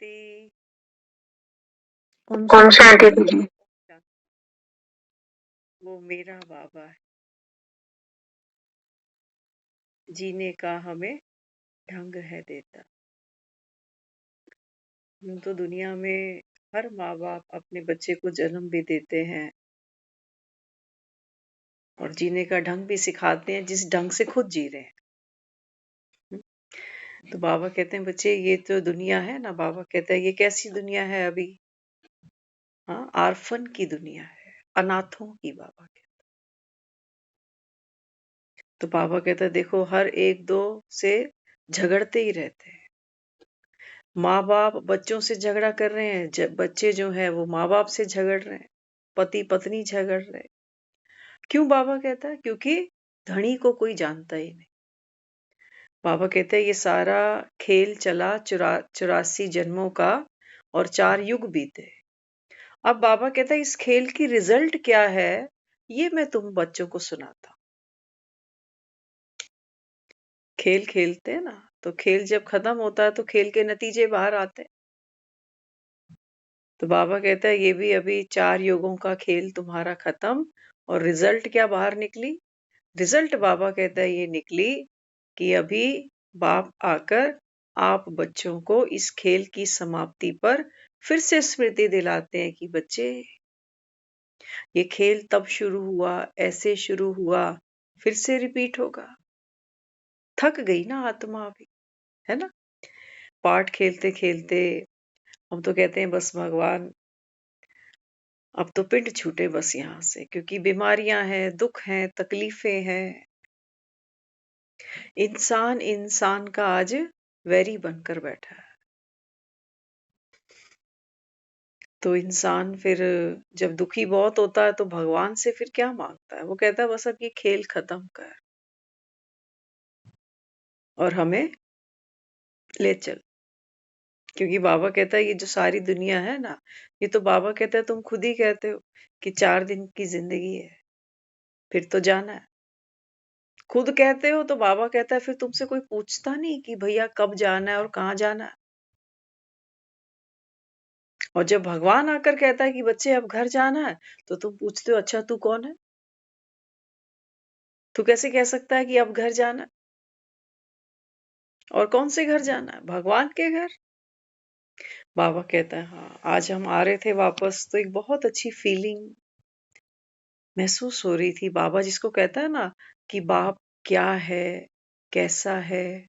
शांति। ओम ओम शांति शांति दीदी। दीदी। वो मेरा बाबा है, जीने का हमें ढंग है देता। यूं तो दुनिया में हर माँ बाप अपने बच्चे को जन्म भी देते हैं और जीने का ढंग भी सिखाते हैं जिस ढंग से खुद जी रहे हैं। तो बाबा कहते हैं बच्चे ये तो दुनिया है ना, बाबा कहता है ये कैसी दुनिया है अभी। हाँ, आर्फन की दुनिया है, अनाथों की। बाबा कहते, तो बाबा कहता है देखो हर एक दो से झगड़ते ही रहते हैं। माँ बाप बच्चों से झगड़ा कर रहे हैं, बच्चे जो है वो माँ बाप से झगड़ रहे हैं, पति पत्नी झगड़ रहे हैं। क्यों? बाबा कहता है क्योंकि धनी को कोई जानता ही नहीं। बाबा कहते हैं ये सारा खेल चला 84 जन्मों का और 4 युग बीते। अब बाबा कहता है इस खेल की रिजल्ट क्या है, ये मैं तुम बच्चों को सुनाता हूं। खेल खेलते हैं ना, तो खेल जब खत्म होता है तो खेल के नतीजे बाहर आते हैं। तो बाबा कहता है ये भी अभी 4 युगों का खेल तुम्हारा खत्म, और रिजल्ट क्या बाहर निकली? रिजल्ट बाबा कहता है ये निकली कि अभी बाप आकर आप बच्चों को इस खेल की समाप्ति पर फिर से स्मृति दिलाते हैं कि बच्चे ये खेल तब शुरू हुआ, ऐसे शुरू हुआ, फिर से रिपीट होगा। थक गई ना आत्मा अभी, है ना? पाठ खेलते खेलते हम तो कहते हैं बस भगवान अब तो पिंड छूटे बस यहाँ से, क्योंकि बीमारियां हैं, दुख हैं, तकलीफें हैं। इंसान इंसान का आज वैरी बनकर बैठा है। तो इंसान फिर जब दुखी बहुत होता है तो भगवान से फिर क्या मांगता है? वो कहता है बस अब ये खेल खत्म कर और हमें ले चल। क्योंकि बाबा कहता है ये जो सारी दुनिया है ना, ये तो बाबा कहता है तुम खुद ही कहते हो कि 4 दिन की जिंदगी है, फिर तो जाना है। खुद कहते हो तो बाबा कहता है फिर तुमसे कोई पूछता नहीं कि भैया कब जाना है और कहाँ जाना है। और जब भगवान आकर कहता है कि बच्चे अब घर जाना है, तो तुम पूछते हो अच्छा तू कौन है? तू कैसे कह सकता है कि अब घर जाना है? और कौन से घर जाना है? भगवान के घर। बाबा कहता है हाँ, आज हम आ रहे थे वापस तो एक बहुत अच्छी फीलिंग महसूस हो रही थी। बाबा जिसको कहता है ना कि बाप क्या है, कैसा है,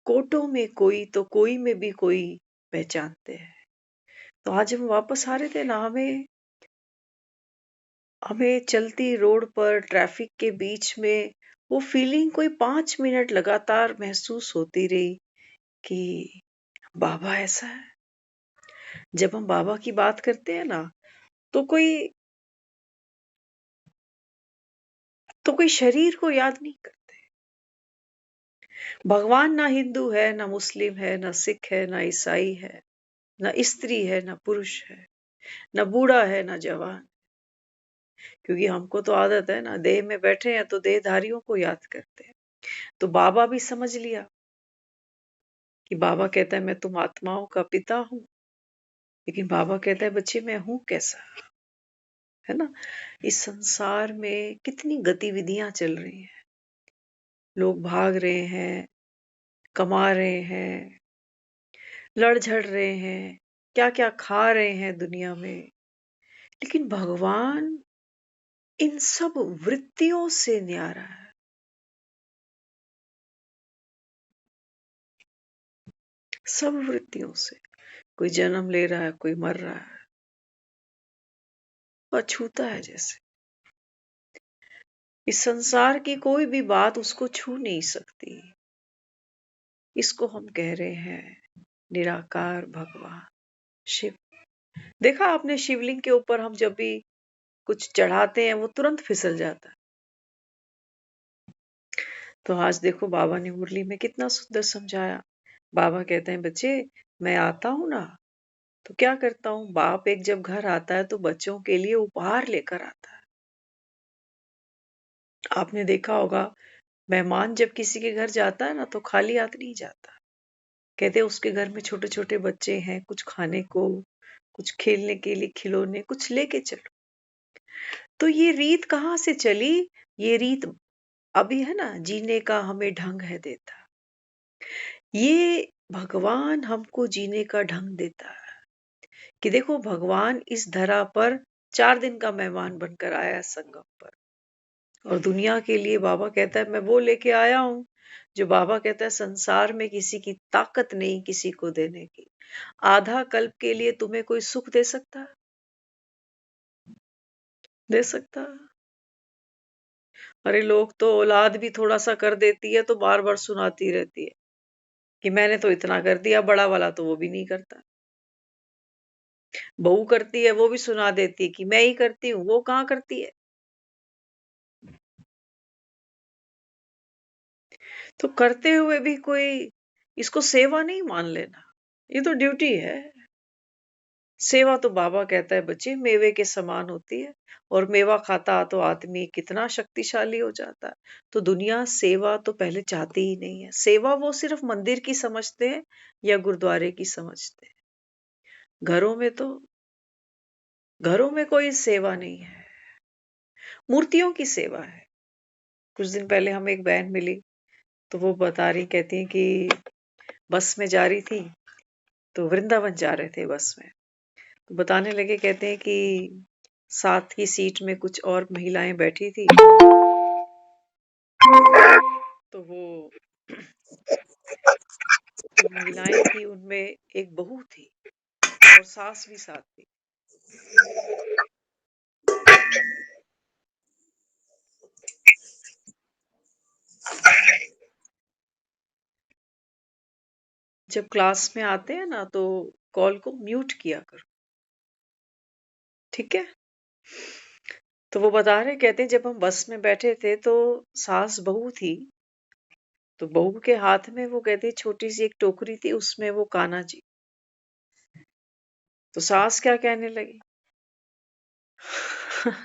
कोटों में कोई तो कोई में भी कोई पहचानते हैं। तो आज हम वापस आ रहे थे ना, हमें हमें चलती रोड पर ट्रैफिक के बीच में वो फीलिंग कोई 5 मिनट लगातार महसूस होती रही कि बाबा ऐसा है। जब हम बाबा की बात करते हैं ना, तो कोई शरीर को याद नहीं करते। भगवान ना हिंदू है, ना मुस्लिम है, ना सिख है, ना ईसाई है, ना स्त्री है, ना पुरुष है, ना बूढ़ा है, ना जवान। क्योंकि हमको तो आदत है ना, देह में बैठे हैं तो देहधारियों को याद करते हैं। तो बाबा भी समझ लिया कि बाबा कहता है मैं तुम आत्माओं का पिता हूं, लेकिन बाबा कहता है बच्चे मैं हूं कैसा, है ना? इस संसार में कितनी गतिविधियां चल रही हैं, लोग भाग रहे हैं, कमा रहे हैं, लड़ झड़ रहे हैं, क्या क्या खा रहे हैं दुनिया में, लेकिन भगवान इन सब वृत्तियों से न्यारा है। सब वृत्तियों से। कोई जन्म ले रहा है, कोई मर रहा है, वो अछूता है जैसे। इस संसार की कोई भी बात उसको छू नहीं सकती। इसको हम कह रहे हैं निराकार भगवान शिव। देखा आपने शिवलिंग के ऊपर हम जब भी कुछ चढ़ाते हैं वो तुरंत फिसल जाता है। तो आज देखो बाबा ने मुरली में कितना सुंदर समझाया। बाबा कहते हैं बच्चे मैं आता हूं ना, तो क्या करता हूँ, बाप एक जब घर आता है तो बच्चों के लिए उपहार लेकर आता है। आपने देखा होगा मेहमान जब किसी के घर जाता है ना तो खाली हाथ नहीं जाता, कहते उसके घर में छोटे छोटे बच्चे हैं, कुछ खाने को, कुछ खेलने के लिए खिलौने, कुछ लेके चलो। तो ये रीत कहाँ से चली? ये रीत अभी है ना, जीने का हमें ढंग है देता। ये भगवान हमको जीने का ढंग देता है कि देखो, भगवान इस धरा पर 4 दिन का मेहमान बनकर आया है संगम पर, और दुनिया के लिए बाबा कहता है मैं वो लेके आया हूं जो बाबा कहता है संसार में किसी की ताकत नहीं किसी को देने की। आधा कल्प के लिए तुम्हें कोई सुख दे सकता है? दे सकता है? अरे लोग तो औलाद भी थोड़ा सा कर देती है तो बार बार सुनाती रहती है कि मैंने तो इतना कर दिया, बड़ा वाला तो वो भी नहीं करता। बहू करती है वो भी सुना देती है कि मैं ही करती हूँ, वो कहाँ करती है। तो करते हुए भी कोई इसको सेवा नहीं मान लेना, ये तो ड्यूटी है। सेवा तो बाबा कहता है बच्चे मेवे के समान होती है, और मेवा खाता तो आदमी कितना शक्तिशाली हो जाता है। तो दुनिया सेवा तो पहले चाहती ही नहीं है। सेवा वो सिर्फ मंदिर की समझते हैं या गुरुद्वारे की समझते हैं। घरों में तो घरों में कोई सेवा नहीं है, मूर्तियों की सेवा है। कुछ दिन पहले हमें एक बहन मिली, तो वो बता रही, कहती हैं कि बस में जा रही थी, तो वृंदावन जा रहे थे बस में, तो बताने लगे, कहते हैं कि साथ की सीट में कुछ और महिलाएं बैठी थी, तो वो जो महिलाएं थी उनमें एक बहू थी और सास भी साथ थी। जब क्लास में आते हैं ना तो कॉल को म्यूट किया करो, ठीक है। तो वो बता रहे, कहते हैं जब हम बस में बैठे थे तो सास बहू थी, तो बहू के हाथ में वो, कहती छोटी सी एक टोकरी थी, उसमें वो कान्हा जी। तो सास क्या कहने लगी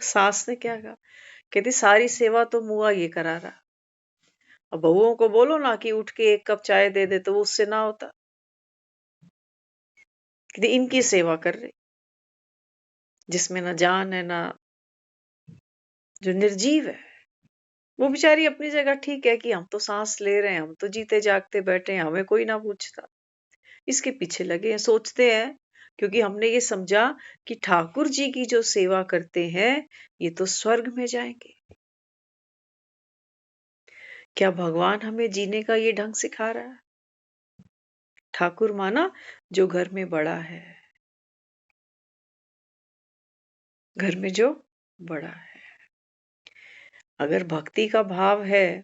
सास ने क्या कहा, कहती सारी सेवा तो मुआ ये करा रहा, अब बहुओं को बोलो ना कि उठ के एक कप चाय दे दे, तो वो उससे ना होता। कहती इनकी सेवा कर रही, जिसमें ना जान है ना, जो निर्जीव है। वो बेचारी अपनी जगह ठीक है कि हम तो सांस ले रहे हैं, हम तो जीते जागते बैठे हैं, हमें कोई ना पूछता। इसके पीछे लगे हैं, सोचते हैं, क्योंकि हमने ये समझा कि ठाकुर जी की जो सेवा करते हैं ये तो स्वर्ग में जाएंगे। क्या भगवान हमें जीने का ये ढंग सिखा रहा है? ठाकुर माना जो घर में बड़ा है, घर में जो बड़ा है। अगर भक्ति का भाव है,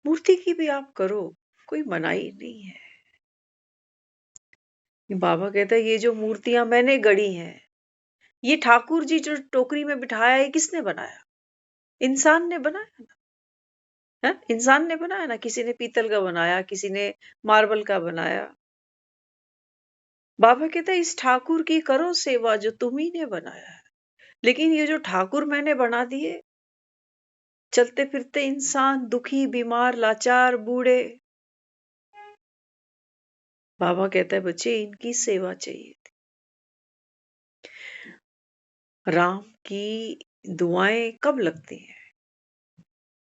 मूर्ति की भी आप करो, कोई मनाही नहीं है। बाबा कहता है ये जो मूर्तियां मैंने गढ़ी हैं, ये ठाकुर जी जो टोकरी में बिठाया है किसने बनाया? इंसान ने बनाया ना, है इंसान ने बनाया ना। किसी ने पीतल का बनाया, किसी ने मार्बल का बनाया। बाबा कहता है इस ठाकुर की करो सेवा जो तुम्ही ने बनाया है। लेकिन ये जो ठाकुर मैंने बना दिए, चलते फिरते इंसान, दुखी, बीमार, लाचार, बूढ़े, बाबा कहता है बच्चे इनकी सेवा चाहिए थी। राम की दुआएं कब लगती हैं,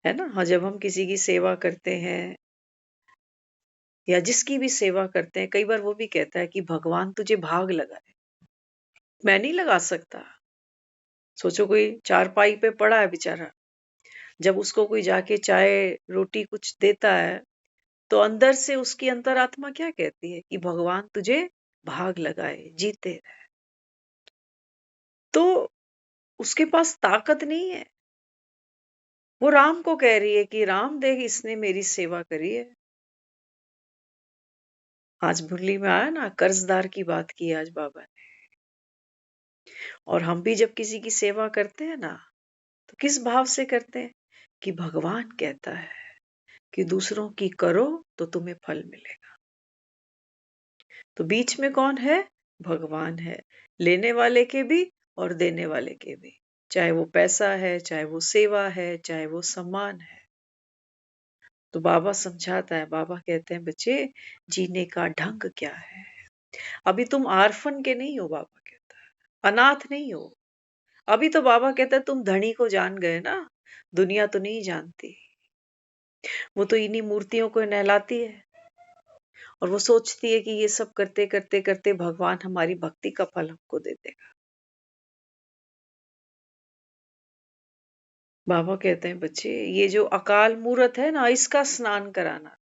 है ना? हाँ, जब हम किसी की सेवा करते हैं या जिसकी भी सेवा करते हैं, कई बार वो भी कहता है कि भगवान तुझे भाग लगाए, मैं नहीं लगा सकता। सोचो कोई चारपाई पे पड़ा है बेचारा, जब उसको कोई जाके चाय रोटी कुछ देता है, तो अंदर से उसकी अंतरात्मा क्या कहती है कि भगवान तुझे भाग लगाए, जीते रहे। तो उसके पास ताकत नहीं है। वो राम को कह रही है कि राम देख इसने मेरी सेवा करी है। आज मुरली में आया ना, कर्जदार की बात की आज बाबा ने। और हम भी जब किसी की सेवा करते हैं ना, तो किस भाव से करते हैं कि भगवान कहता है कि दूसरों की करो तो तुम्हें फल मिलेगा। तो बीच में कौन है? भगवान है, लेने वाले के भी और देने वाले के भी। चाहे वो पैसा है, चाहे वो सेवा है, चाहे वो सम्मान है। तो बाबा समझाता है, बाबा कहते हैं बच्चे जीने का ढंग क्या है। अभी तुम आर्फन के नहीं हो, बाबा कहता है, अनाथ नहीं हो। अभी तो बाबा कहता है तुम धनी को जान गए ना, दुनिया तो नहीं जानती। वो तो इन्हीं मूर्तियों को नहलाती है और वो सोचती है कि ये सब करते करते करते भगवान हमारी भक्ति का फल हमको दे देगा। बाबा कहते हैं बच्चे ये जो अकाल मूर्त है ना, इसका स्नान कराना।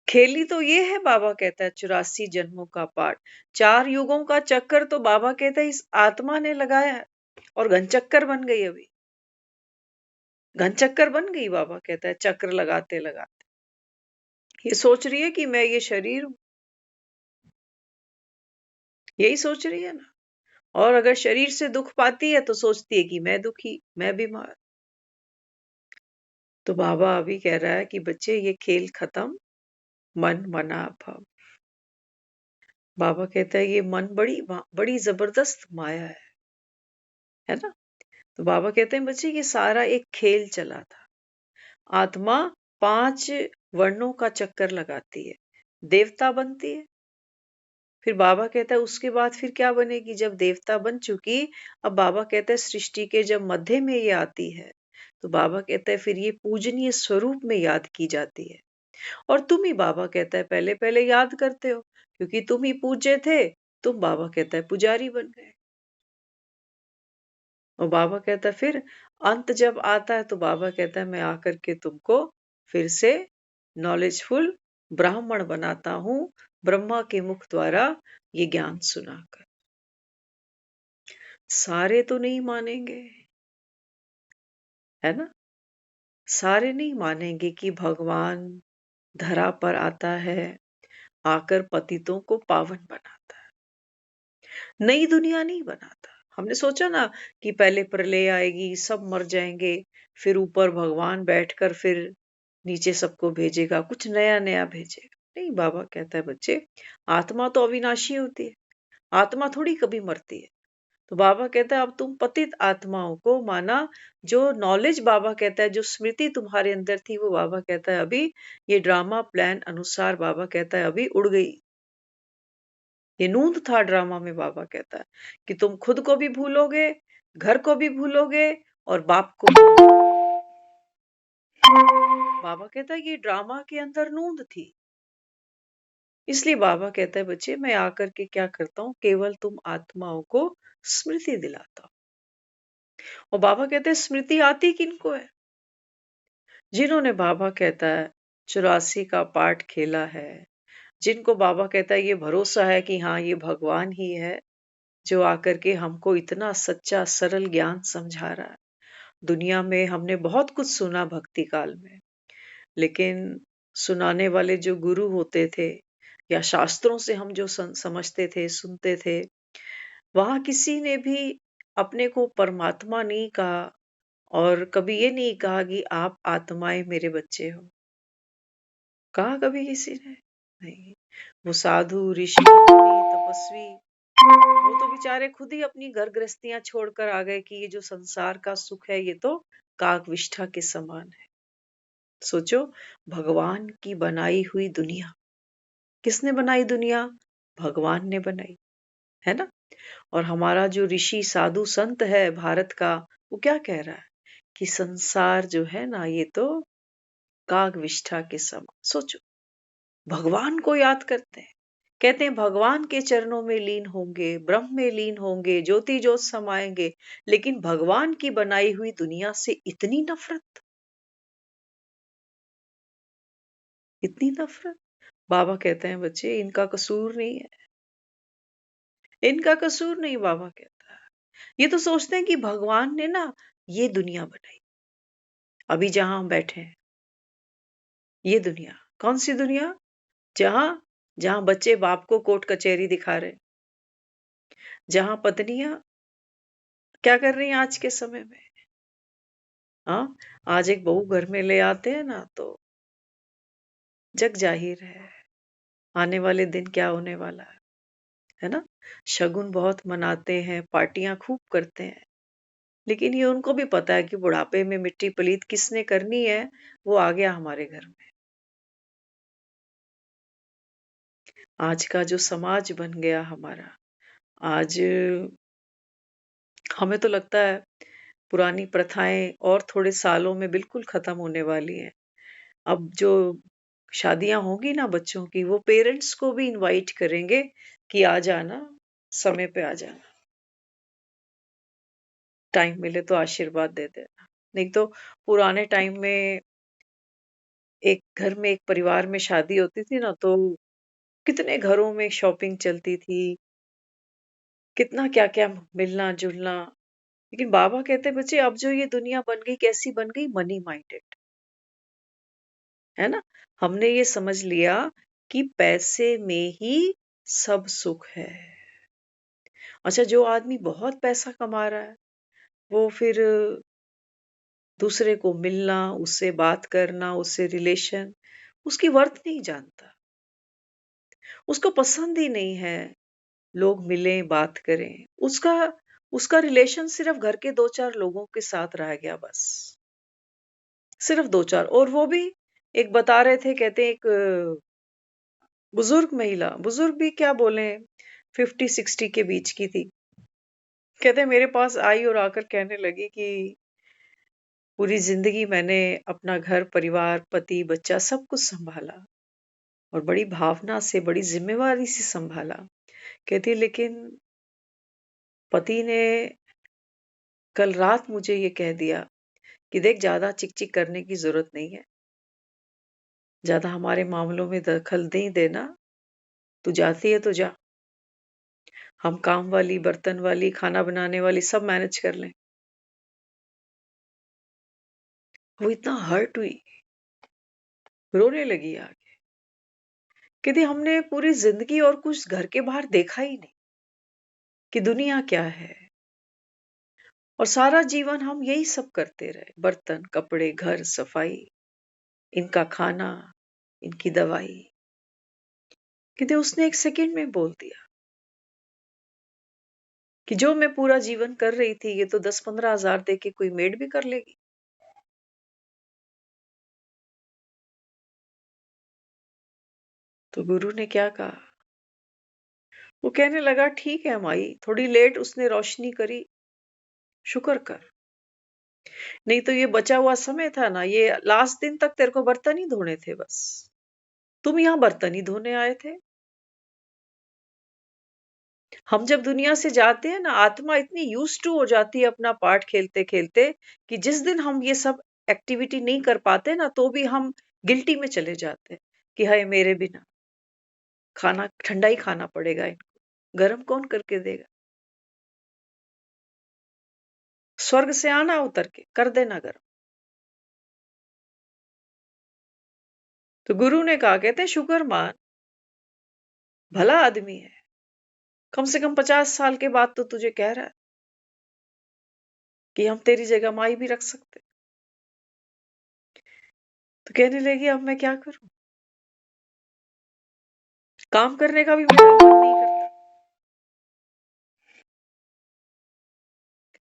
खेली तो ये है, बाबा कहता है 84 जन्मों का पाठ, 4 युगों का चक्कर तो बाबा कहता है इस आत्मा ने लगाया है और घनचक्कर बन गई। अभी घनचक्कर बन गई, बाबा कहता है चक्र लगाते लगाते। ये सोच रही है कि मैं ये शरीर हूं, यही सोच रही है ना। और अगर शरीर से दुख पाती है तो सोचती है कि मैं दुखी, मैं बीमार। तो बाबा अभी कह रहा है कि बच्चे ये खेल खत्म, मन मना भव। बाबा कहता है ये मन बड़ी बड़ी जबरदस्त माया है ना। तो बाबा कहते हैं बच्चे ये सारा एक खेल चला था। आत्मा 5 वर्णों का चक्कर लगाती है, देवता बनती है। फिर बाबा कहता है उसके बाद फिर क्या बनेगी जब देवता बन चुकी। अब बाबा कहता है सृष्टि के जब मध्य में ये आती है तो बाबा कहता है फिर ये पूजनीय स्वरूप में याद की जाती है। और तुम ही, बाबा कहता है, पहले पहले याद करते हो क्योंकि तुम ही पूज्य थे। तुम, बाबा कहता है, पुजारी बन गए। और बाबा कहता है फिर अंत जब आता है तो बाबा कहता है मैं आकर के तुमको फिर से नॉलेजफुल ब्राह्मण बनाता हूं, ब्रह्मा के मुख द्वारा ये ज्ञान सुनाकर। सारे तो नहीं मानेंगे, है ना। सारे नहीं मानेंगे कि भगवान धरा पर आता है, आकर पतितों को पावन बनाता है, नई दुनिया नहीं बनाता। हमने सोचा ना कि पहले प्रलय आएगी, सब मर जाएंगे, फिर ऊपर भगवान बैठकर फिर नीचे सबको भेजेगा, कुछ नया नया भेजेगा। नहीं, बाबा कहता है बच्चे आत्मा तो अविनाशी होती है, आत्मा थोड़ी कभी मरती है। तो बाबा कहता है अब तुम पतित आत्माओं को माना, जो नॉलेज, बाबा कहता है जो स्मृति तुम्हारे अंदर थी, वो बाबा कहता है अभी ये ड्रामा प्लान अनुसार, बाबा कहता है अभी उड़ गई। ये नूंद था ड्रामा में। बाबा कहता है कि तुम खुद को भी भूलोगे, घर को भी भूलोगे और बाप को भी। बाबा कहता है ये ड्रामा के अंदर नूंद थी। इसलिए बाबा कहता है बच्चे मैं आकर के क्या करता हूँ, केवल तुम आत्माओं को स्मृति दिलाता हूँ। और बाबा कहते हैं स्मृति आती किनको है, जिन्होंने, बाबा कहता है, 84 का पाठ खेला है, जिनको बाबा कहता है ये भरोसा है कि हाँ ये भगवान ही है जो आकर के हमको इतना सच्चा सरल ज्ञान समझा रहा है। दुनिया में हमने बहुत कुछ सुना भक्ति काल में, लेकिन सुनाने वाले जो गुरु होते थे या शास्त्रों से हम जो समझते थे, सुनते थे, वहां किसी ने भी अपने को परमात्मा नहीं कहा और कभी ये नहीं कहा कि आप आत्माएं मेरे बच्चे हो। कहा कभी किसी ने? नहीं। वो साधु, ऋषि, मुनि, तपस्वी, वो तो बेचारे खुद ही अपनी घर गृहस्थियां छोड़कर आ गए कि ये जो संसार का सुख है ये तो काकविष्ठा के समान है। सोचो, भगवान की बनाई हुई दुनिया, किसने बनाई दुनिया? भगवान ने बनाई, है ना। और हमारा जो ऋषि साधु संत है भारत का, वो क्या कह रहा है कि संसार जो है ना ये तो काकविष्ठा के समान। सोचो, भगवान को याद करते हैं, कहते हैं भगवान के चरणों में लीन होंगे, ब्रह्म में लीन होंगे, ज्योति ज्योत समाएंगे, लेकिन भगवान की बनाई हुई दुनिया से इतनी नफरत, इतनी नफरत। बाबा कहते हैं बच्चे इनका कसूर नहीं है, इनका कसूर नहीं। बाबा कहता है ये तो सोचते हैं कि भगवान ने ना ये दुनिया बनाई, अभी जहां हम बैठे हैं, ये दुनिया। कौन सी दुनिया? जहां जहां बच्चे बाप को कोर्ट कचहरी दिखा रहे, जहां पत्नियां क्या कर रही हैं आज के समय में। हाँ, आज एक बहू घर में ले आते हैं ना तो जग जाहिर है आने वाले दिन क्या होने वाला है ना। शगुन बहुत मनाते हैं, पार्टियां खूब करते हैं, लेकिन ये उनको भी पता है कि बुढ़ापे में मिट्टी पलीत किसने करनी है, वो आ गया हमारे घर में। आज का जो समाज बन गया हमारा, आज हमें तो लगता है पुरानी प्रथाएँ और थोड़े सालों में बिल्कुल खत्म होने वाली हैं। अब जो शादियाँ होंगी ना बच्चों की, वो पेरेंट्स को भी इनवाइट करेंगे कि आ जाना, समय पे आ जाना। टाइम मिले तो आशीर्वाद दे देना। नहीं तो पुराने टाइम में एक घर में एक परिवार में शादी होती थी ना, तो कितने घरों में शॉपिंग चलती थी, कितना क्या-क्या मिलना-जुलना। लेकिन बाबा कहते हैं बच्चे अब जो ये दुनिया बन गई, कैसी बन गई? मनी माइंडेड, है ना? हमने ये समझ लिया कि पैसे में ही सब सुख है। अच्छा, जो आदमी बहुत पैसा कमा रहा है, वो फिर दूसरे को मिलना, उससे बात करना, उससे रिलेशन, उसकी वर्थ नहीं जानता। उसको पसंद ही नहीं है लोग मिलें, बात करें। उसका उसका रिलेशन सिर्फ़ घर के 2-4 लोगों के साथ रह गया बस। सिर्फ़ 2-4, और वो भी एक बता रहे थे, कहते हैं एक बुज़ुर्ग महिला, बुज़ुर्ग भी क्या बोलें, 50-60 के बीच की थी। कहते हैं मेरे पास आई और आकर कहने लगी कि पूरी ज़िंदगी मैंने अपना घर, परिवार, पति, बच्चा सब कुछ सँभाला और बड़ी भावना से, बड़ी ज़िम्मेवारी से सँभाला। कहती है लेकिन पति ने कल रात मुझे ये कह दिया कि देख, ज़्यादा चिक-चिक करने की ज़रूरत नहीं है। ज़्यादा हमारे मामलों में दखल नहीं देना, तू जाती है तो जा। हम काम वाली, बर्तन वाली, खाना बनाने वाली सब मैनेज कर लें। वो इतना हर्ट हुई, रोने लगी आके। कहती हमने पूरी ज़िंदगी और कुछ घर के बाहर देखा ही नहीं कि दुनिया क्या है, और सारा जीवन हम यही सब करते रहे। बर्तन, कपड़े, घर, सफाई, इनका खाना, इनकी दवाई। कहते उसने 1 सेकंड में बोल दिया कि जो मैं पूरा जीवन कर रही थी, ये तो 10-15 हज़ार दे के कोई मेड भी कर लेगी। तो गुरु ने क्या कहा? वो कहने लगा ठीक है माई, थोड़ी लेट उसने रोशनी करी, शुक्र कर। नहीं तो ये बचा हुआ समय था ना, ये लास्ट दिन तक तेरे को बर्तन ही धोने थे बस। तुम यहाँ बर्तन ही धोने आए थे। हम जब दुनिया से जाते हैं ना, आत्मा इतनी यूज्ड टू हो जाती है अपना पार्ट खेलते-खेलते कि जिस दिन हम ये सब एक्टिविटी नहीं कर पाते ना, तो भी हम गिल्टी में चले जाते हैं कि हाय मेरे बिना खाना ठंडा ही खाना पड़ेगा इनको, गरम कौन करके देगा? स्वर्ग से आना उतर के, कर देना गरम। तो गुरु ने कहा, कहते शुक्र मान, भला आदमी है। कम से कम 50 साल के बाद तो तुझे कह रहा है कि हम तेरी जगह माई भी रख सकते। तो कहने लगी अब मैं क्या करूं? काम करने का भी मेरा मन नहीं करता।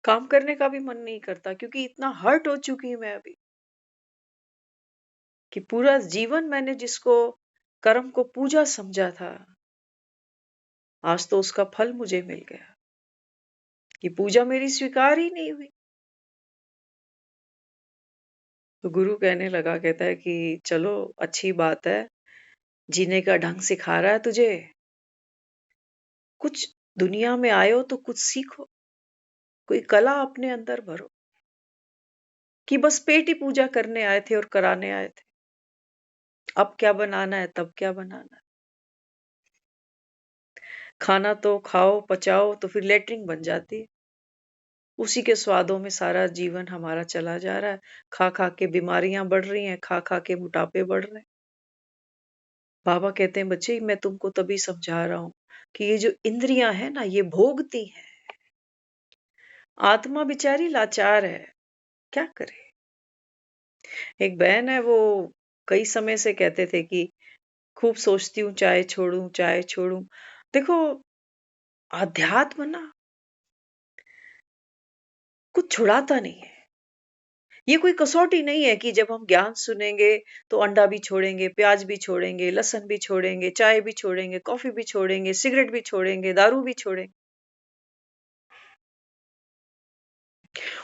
काम करने का भी मन नहीं करता क्योंकि इतना हर्ट हो चुकी हूँ मैं अभी कि पूरा जीवन मैंने जिसको कर्म को पूजा समझा था, आज तो उसका फल मुझे मिल गया कि पूजा मेरी स्वीकार ही नहीं हुई। तो गुरु कहने लगा, कहता है कि चलो अच्छी बात है, जीने का ढंग सिखा रहा है तुझे। कुछ दुनिया में आए हो तो कुछ सीखो, कोई कला अपने अंदर भरो, कि बस पेट ही पूजा करने आए थे और कराने आए थे। अब क्या बनाना है, तब क्या बनाना है। खाना तो खाओ, पचाओ तो फिर लैट्रिन बन जाती है। उसी के स्वादों में सारा जीवन हमारा चला जा रहा है। खा-खा के बीमारियाँ बढ़ रही हैं, खा-खा के मोटापे बढ़ रहे हैं। बाबा कहते हैं बच्चे मैं तुमको तभी समझा रहा हूँ कि ये जो इंद्रियाँ हैं ना, ये भोगती हैं। आत्मा बेचारी लाचार है, क्या करे? एक बहन है, वो कई समय से कहते थे कि खूब सोचती हूँ चाय छोड़ूँ, चाय छोड़ूँ। देखो, अध्यात्म ना कुछ छुड़ाता नहीं है। ये कोई कसौटी नहीं है कि जब हम ज्ञान सुनेंगे तो अंडा भी छोड़ेंगे, प्याज भी छोड़ेंगे, लहसुन भी छोड़ेंगे, चाय भी छोड़ेंगे, कॉफी भी छोड़ेंगे, सिगरेट भी छोड़ेंगे, दारू भी छोड़ेंगे।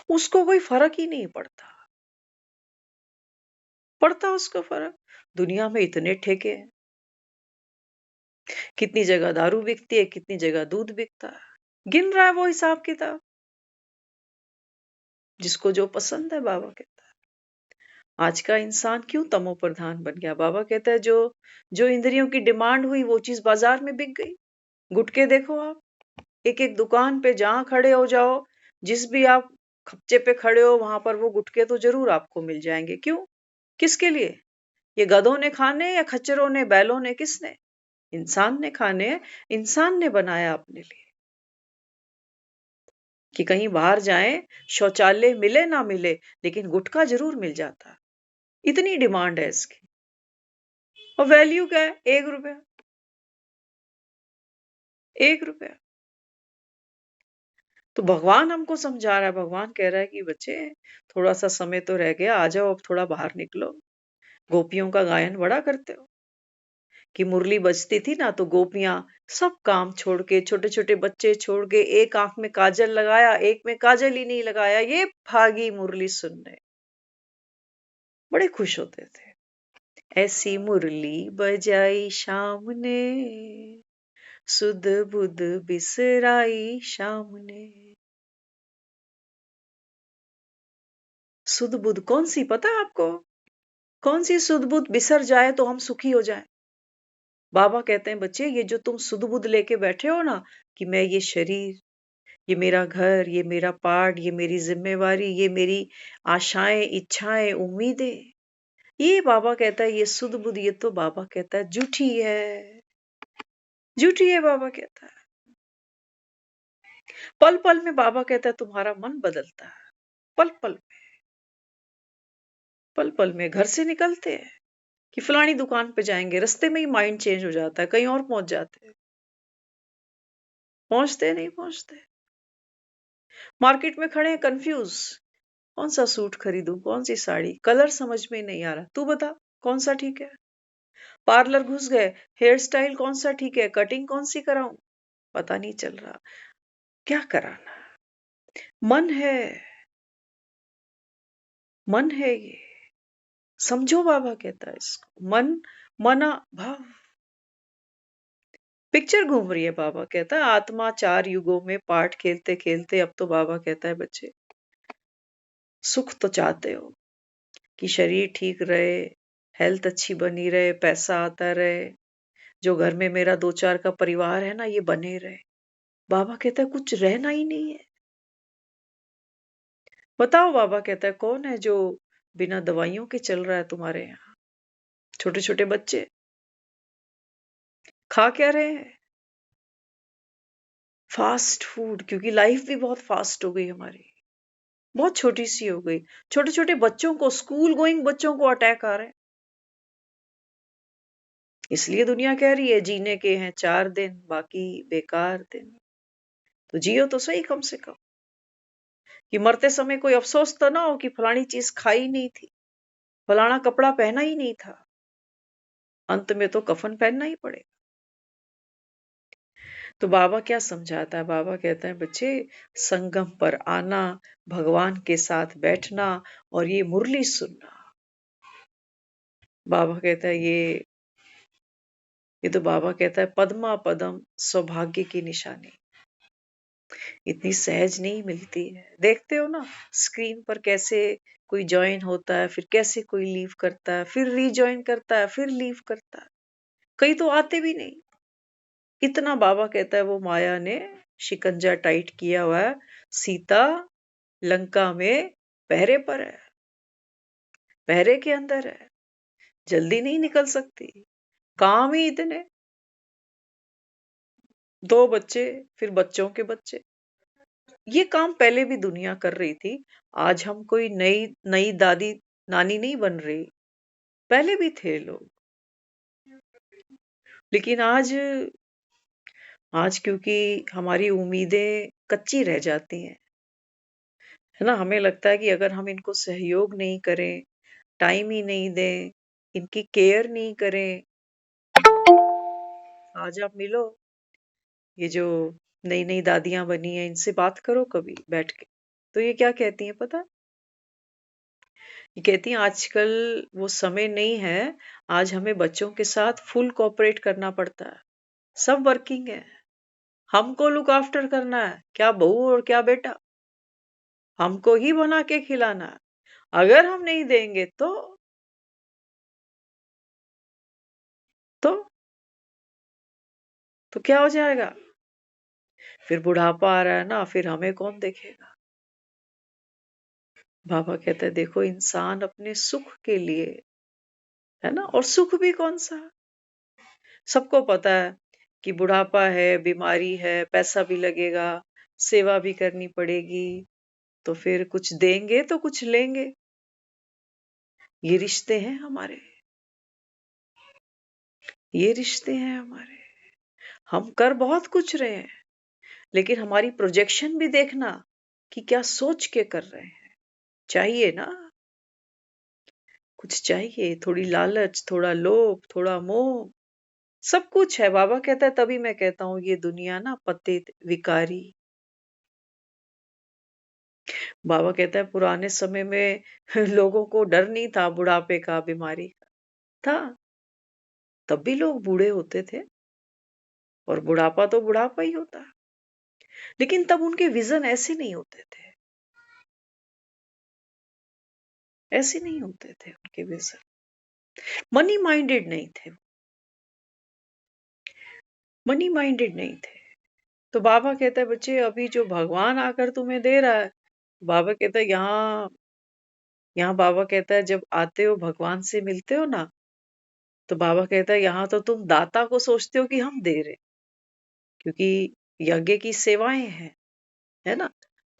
उसको कोई फर्क ही नहीं पड़ता। पड़ता उसको फर्क? दुनिया में इतने ठेके हैं। कितनी जगह दारू बिकती है, कितनी जगह दूध बिकता है। गिन रहा है वो हिसाब किताब। जिसको जो पसंद है बाबा कहता है। आज का इंसान क्यों तमो प्रधान बन गया? बाबा कहता है जो जो इंद्रियों की डिमांड हुई वो चीज बाजार में बिक गई। गुटके देखो आप, एक एक दुकान पे जहां खड़े हो जाओ, जिस भी आप खच्चे पे खड़े हो वहां पर वो गुटके तो जरूर आपको मिल जाएंगे। क्यों? किसके लिए? ये गधों ने खाने या खच्चरों ने, बैलों ने, किसने? इंसान ने खाने हैं। इंसान ने बनाया अपने लिए कि कहीं बाहर जाएं, शौचालय मिले ना मिले लेकिन गुटखा जरूर मिल जाता। इतनी डिमांड है इसकी। और वैल्यू क्या है? 1 रुपया। 1 रुपया। तो भगवान हमको समझा रहा है। भगवान कह रहा है कि बच्चे, थोड़ा सा समय तो रह गया, आ जाओ अब थोड़ा बाहर निकलो। गोपियों का गायन बड़ा करते हो कि मुरली बजती थी ना तो गोपियां सब काम छोड़ के, छोटे छोटे बच्चे छोड़ के, एक आंख में काजल लगाया, एक में काजल ही नहीं लगाया, ये भागी मुरली सुनने। बड़े खुश होते थे। ऐसी मुरली बजाई शाम ने, सुध बुध बिसराई शाम ने। सुध बुध कौन सी पता है आपको? कौन सी सुध बुध बिसर जाए तो हम सुखी हो जाए? बाबा कहते हैं बच्चे, ये जो तुम सुध बुध लेके बैठे हो ना कि मैं ये शरीर, ये मेरा घर, ये मेरा पाठ, ये मेरी जिम्मेवारी, ये मेरी आशाएं, इच्छाएं, उम्मीदें, ये बाबा कहता है ये सुध बुध, ये तो बाबा कहता है झूठी है। झूठी है बाबा कहता है। पल पल में बाबा कहता है तुम्हारा मन बदलता है। पल पल, पल पल में घर से निकलते हैं कि फलानी दुकान पे जाएंगे, रास्ते में ही माइंड चेंज हो जाता है, कहीं और पहुंच जाते हैं। पहुंचते नहीं पहुंचते। मार्केट में खड़े हैं कंफ्यूज, कौन सा सूट खरीदूं, कौन सी साड़ी, कलर समझ में नहीं आ रहा, तू बता कौन सा ठीक है। पार्लर घुस गए, हेयर स्टाइल कौन सा ठीक है, कटिंग कौन सी कराऊं, पता नहीं चल रहा क्या कराना। मन है, मन है ये, समझो बाबा कहता है इसको मन, मना भाव। पिक्चर घूम रही है। बाबा कहता है आत्मा 4 युगों में पाठ खेलते खेलते अब तो बाबा कहता है बच्चे, सुख तो चाहते हो कि शरीर ठीक रहे, हेल्थ अच्छी बनी रहे, पैसा आता रहे, जो घर में मेरा 2 4 का परिवार है ना ये बने रहे। बाबा कहता है कुछ रहना ही नहीं है। बताओ बाबा कहता है कौन है जो बिना दवाइयों के चल रहा है तुम्हारे यहाँ? छोटे छोटे बच्चे खा क्या रहे हैं? फास्ट फूड, क्योंकि लाइफ भी बहुत फास्ट हो गई हमारी, बहुत छोटी सी हो गई। छोटे छोटे बच्चों को, स्कूल गोइंग बच्चों को अटैक आ रहे हैं। इसलिए दुनिया कह रही है जीने के हैं 4 दिन, बाकी बेकार दिन। तो जियो तो सही कम से कम, कि मरते समय कोई अफसोस तो ना हो कि फलानी चीज खाई नहीं थी, फलाना कपड़ा पहना ही नहीं था। अंत में तो कफन पहनना ही पड़ेगा। तो बाबा क्या समझाता है? बाबा कहता है बच्चे, संगम पर आना, भगवान के साथ बैठना और ये मुरली सुनना। बाबा कहता है ये तो बाबा कहता है पद्मा पदम सौभाग्य की निशानी। इतनी सहज नहीं मिलती है। देखते हो ना स्क्रीन पर कैसे कोई ज्वाइन होता है, फिर कैसे कोई लीव करता है, फिर रीजॉइन करता है, फिर लीव करता है। कई तो आते भी नहीं। इतना बाबा कहता है वो माया ने शिकंजा टाइट किया हुआ है। सीता लंका में पहरे पर है, पहरे के अंदर है, जल्दी नहीं निकल सकती। काम ही इतने, 2 बच्चे, फिर बच्चों के बच्चे। ये काम पहले भी दुनिया कर रही थी। आज हम कोई नई नई दादी नानी नहीं बन रही, पहले भी थे लोग। लेकिन आज आज क्योंकि हमारी उम्मीदें कच्ची रह जाती हैं, है ना? हमें लगता है कि अगर हम इनको सहयोग नहीं करें, टाइम ही नहीं दें, इनकी केयर नहीं करें, आज आप मिलो, ये जो नई-नई दादियाँ बनी हैं, इनसे बात करो कभी बैठ के। तो ये क्या कहती हैं पता है? ये कहती हैं आजकल वो समय नहीं है, आज हमें बच्चों के साथ फुल कोऑपरेट करना पड़ता है। सब वर्किंग है, हमको लुक आफ्टर करना है, क्या बहू और क्या बेटा, हमको ही बना के खिलाना है। अगर हम नहीं देंगे तो तो क्या हो जाएगा? फिर बुढ़ापा आ रहा है ना, फिर हमें कौन देखेगा? बाबा कहते हैं देखो इंसान अपने सुख के लिए, है ना? और सुख भी कौन-सा? सबको पता है कि बुढ़ापा है, बीमारी है, पैसा भी लगेगा, सेवा भी करनी पड़ेगी, तो फिर कुछ देंगे तो कुछ लेंगे। ये रिश्ते हैं हमारे, ये रिश्ते हैं हमारे। हम कर बहुत कुछ रहे हैं, लेकिन हमारी प्रोजेक्शन भी देखना कि क्या सोच के कर रहे हैं। चाहिए ना, कुछ चाहिए, थोड़ी लालच, थोड़ा लोभ, थोड़ा मोह, सब कुछ है। बाबा कहता है तभी मैं कहता हूँ ये दुनिया ना पतित, विकारी। बाबा कहता है पुराने समय में लोगों को डर नहीं था बुढ़ापे का, बीमारी का। था, तब भी लोग बूढ़े होते थे और बुढ़ापा तो बुढ़ापा ही होता है। लेकिन तब उनके विजन ऐसे नहीं होते थे, ऐसे नहीं होते थे उनके विजन। मनी माइंडेड नहीं थे, मनी माइंडेड नहीं थे। तो बाबा कहता है बच्चे अभी जो भगवान आकर तुम्हें दे रहा है, बाबा कहता है यहाँ बाबा कहता है जब आते हो भगवान से मिलते हो ना, तो बाबा कहता है यहाँ तो तुम दाता को सोचते हो कि हम दे रहे, क्योंकि यज्ञ की सेवाएं हैं, है ना?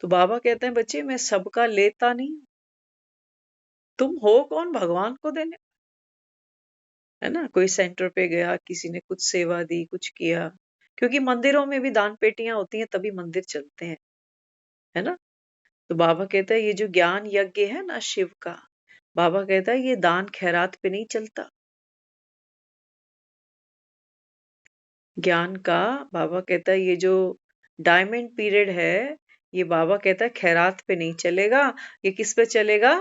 तो बाबा कहते हैं बच्चे मैं सबका लेता नहीं हूं, तुम हो कौन भगवान को देने, है ना? कोई सेंटर पे गया, किसी ने कुछ सेवा दी, कुछ किया, क्योंकि मंदिरों में भी दान पेटियां होती हैं तभी मंदिर चलते हैं, है ना? तो बाबा कहता है ये जो ज्ञान यज्ञ है ना शिव का, बाबा कहता है ये दान खैरात पे नहीं चलता। ज्ञान का बाबा कहता है ये जो डायमंड पीरियड है, ये बाबा कहता है खैरात पे नहीं चलेगा, ये किस पे चलेगा?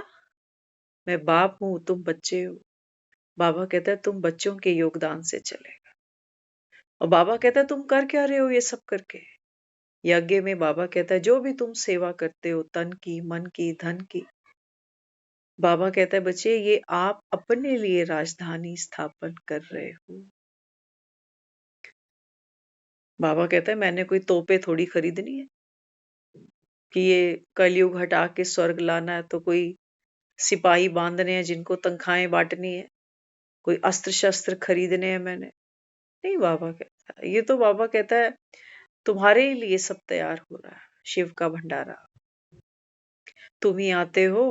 मैं बाप हूँ, तुम बच्चे हो। बाबा कहता है तुम बच्चों के योगदान से चलेगा। और बाबा कहता है तुम कर क्या रहे हो ये सब करके? यज्ञ में बाबा कहता है जो भी तुम सेवा करते हो, तन की, मन की, धन की, बाबा कहता है बच्चे ये आप अपने लिए राजधानी स्थापन कर रहे हो। बाबा कहता है मैंने कोई तोपे थोड़ी खरीदनी है कि ये कलयुग हटा के स्वर्ग लाना है, तो कोई सिपाही बांधने हैं जिनको तनख्वाहें बांटनी है, कोई अस्त्र शस्त्र खरीदने हैं मैंने। नहीं, बाबा कहता है ये तो बाबा कहता है तुम्हारे ही लिए सब तैयार हो रहा है, शिव का भंडारा तुम ही आते हो।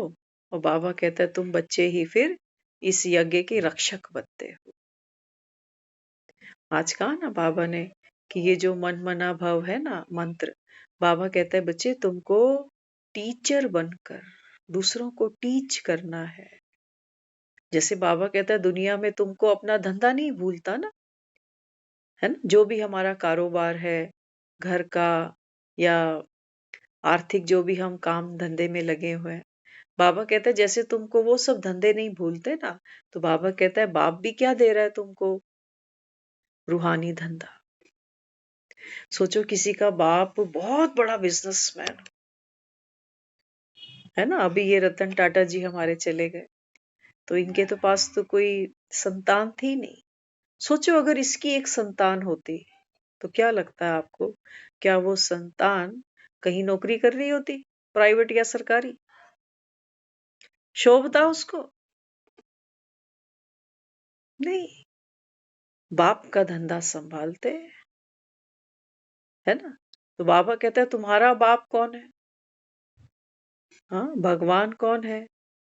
और बाबा कहता है तुम बच्चे ही फिर इस यज्ञ के रक्षक बनते हो। आज कहा ना बाबा ने कि ये जो मन मना भव है ना मंत्र, बाबा कहता है बच्चे तुमको टीचर बनकर दूसरों को टीच करना है। जैसे बाबा कहता है दुनिया में तुमको अपना धंधा नहीं भूलता ना, है ना? जो भी हमारा कारोबार है, घर का या आर्थिक जो भी हम काम धंधे में लगे हुए हैं, बाबा कहता है जैसे तुमको वो सब धंधे नहीं भूलते ना, तो बाबा कहता है बाप भी क्या दे रहा है तुमको? रूहानी धंधा। सोचो किसी का बाप बहुत बड़ा बिजनेसमैन है ना, अभी ये रतन टाटा जी हमारे चले गए, तो इनके तो पास तो कोई संतान थी नहीं। सोचो अगर इसकी एक संतान होती, तो क्या लगता है आपको? क्या वो संतान कहीं नौकरी कर रही होती, प्राइवेट या सरकारी? शोभता उसको? नहीं। बाप का धंधा संभालते, है ना? तो बाबा कहता है तुम्हारा बाप कौन है? हाँ, भगवान कौन है?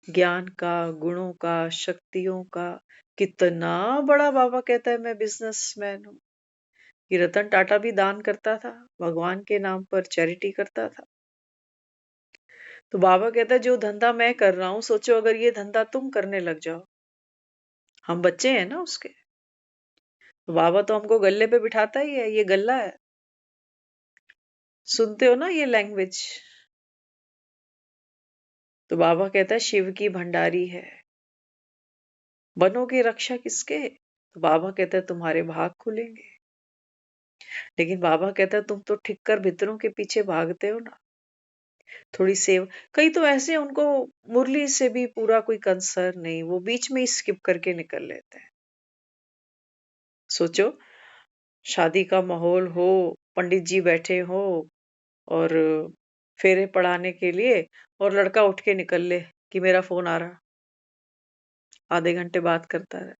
ज्ञान का, गुणों का, शक्तियों का। कितना बड़ा बाबा कहता है मैं बिजनेसमैन हूँ। ये रतन टाटा भी दान करता था, भगवान के नाम पर चैरिटी करता था। तो बाबा कहता है जो धंधा मैं कर रहा हूँ, सोचो अगर ये धंधा तुम करने लग जाओ। हम बच्चे हैं ना उसके। तो बाबा तो हमको गल्ले पे बिठाता ही है, ये गल्ला है। सुनते हो ना ये लैंग्वेज। तो बाबा कहता है शिव की भंडारी है, बनोगे रक्षा किसके? तो बाबा कहता है तुम्हारे भाग खुलेंगे। लेकिन बाबा कहता है तुम तो ठिक्कर भित्रों के पीछे भागते हो ना। थोड़ी सेव, कई तो ऐसे उनको मुरली से भी पूरा कोई कंसर्न नहीं, वो बीच में ही स्किप करके निकल लेते हैं। सोचो, शादी का माहौल हो, पंडित जी बैठे हो और फेरे पढ़ाने के लिए, और लड़का उठ के निकल ले कि मेरा फोन आ रहा, आधे घंटे बात करता रहे,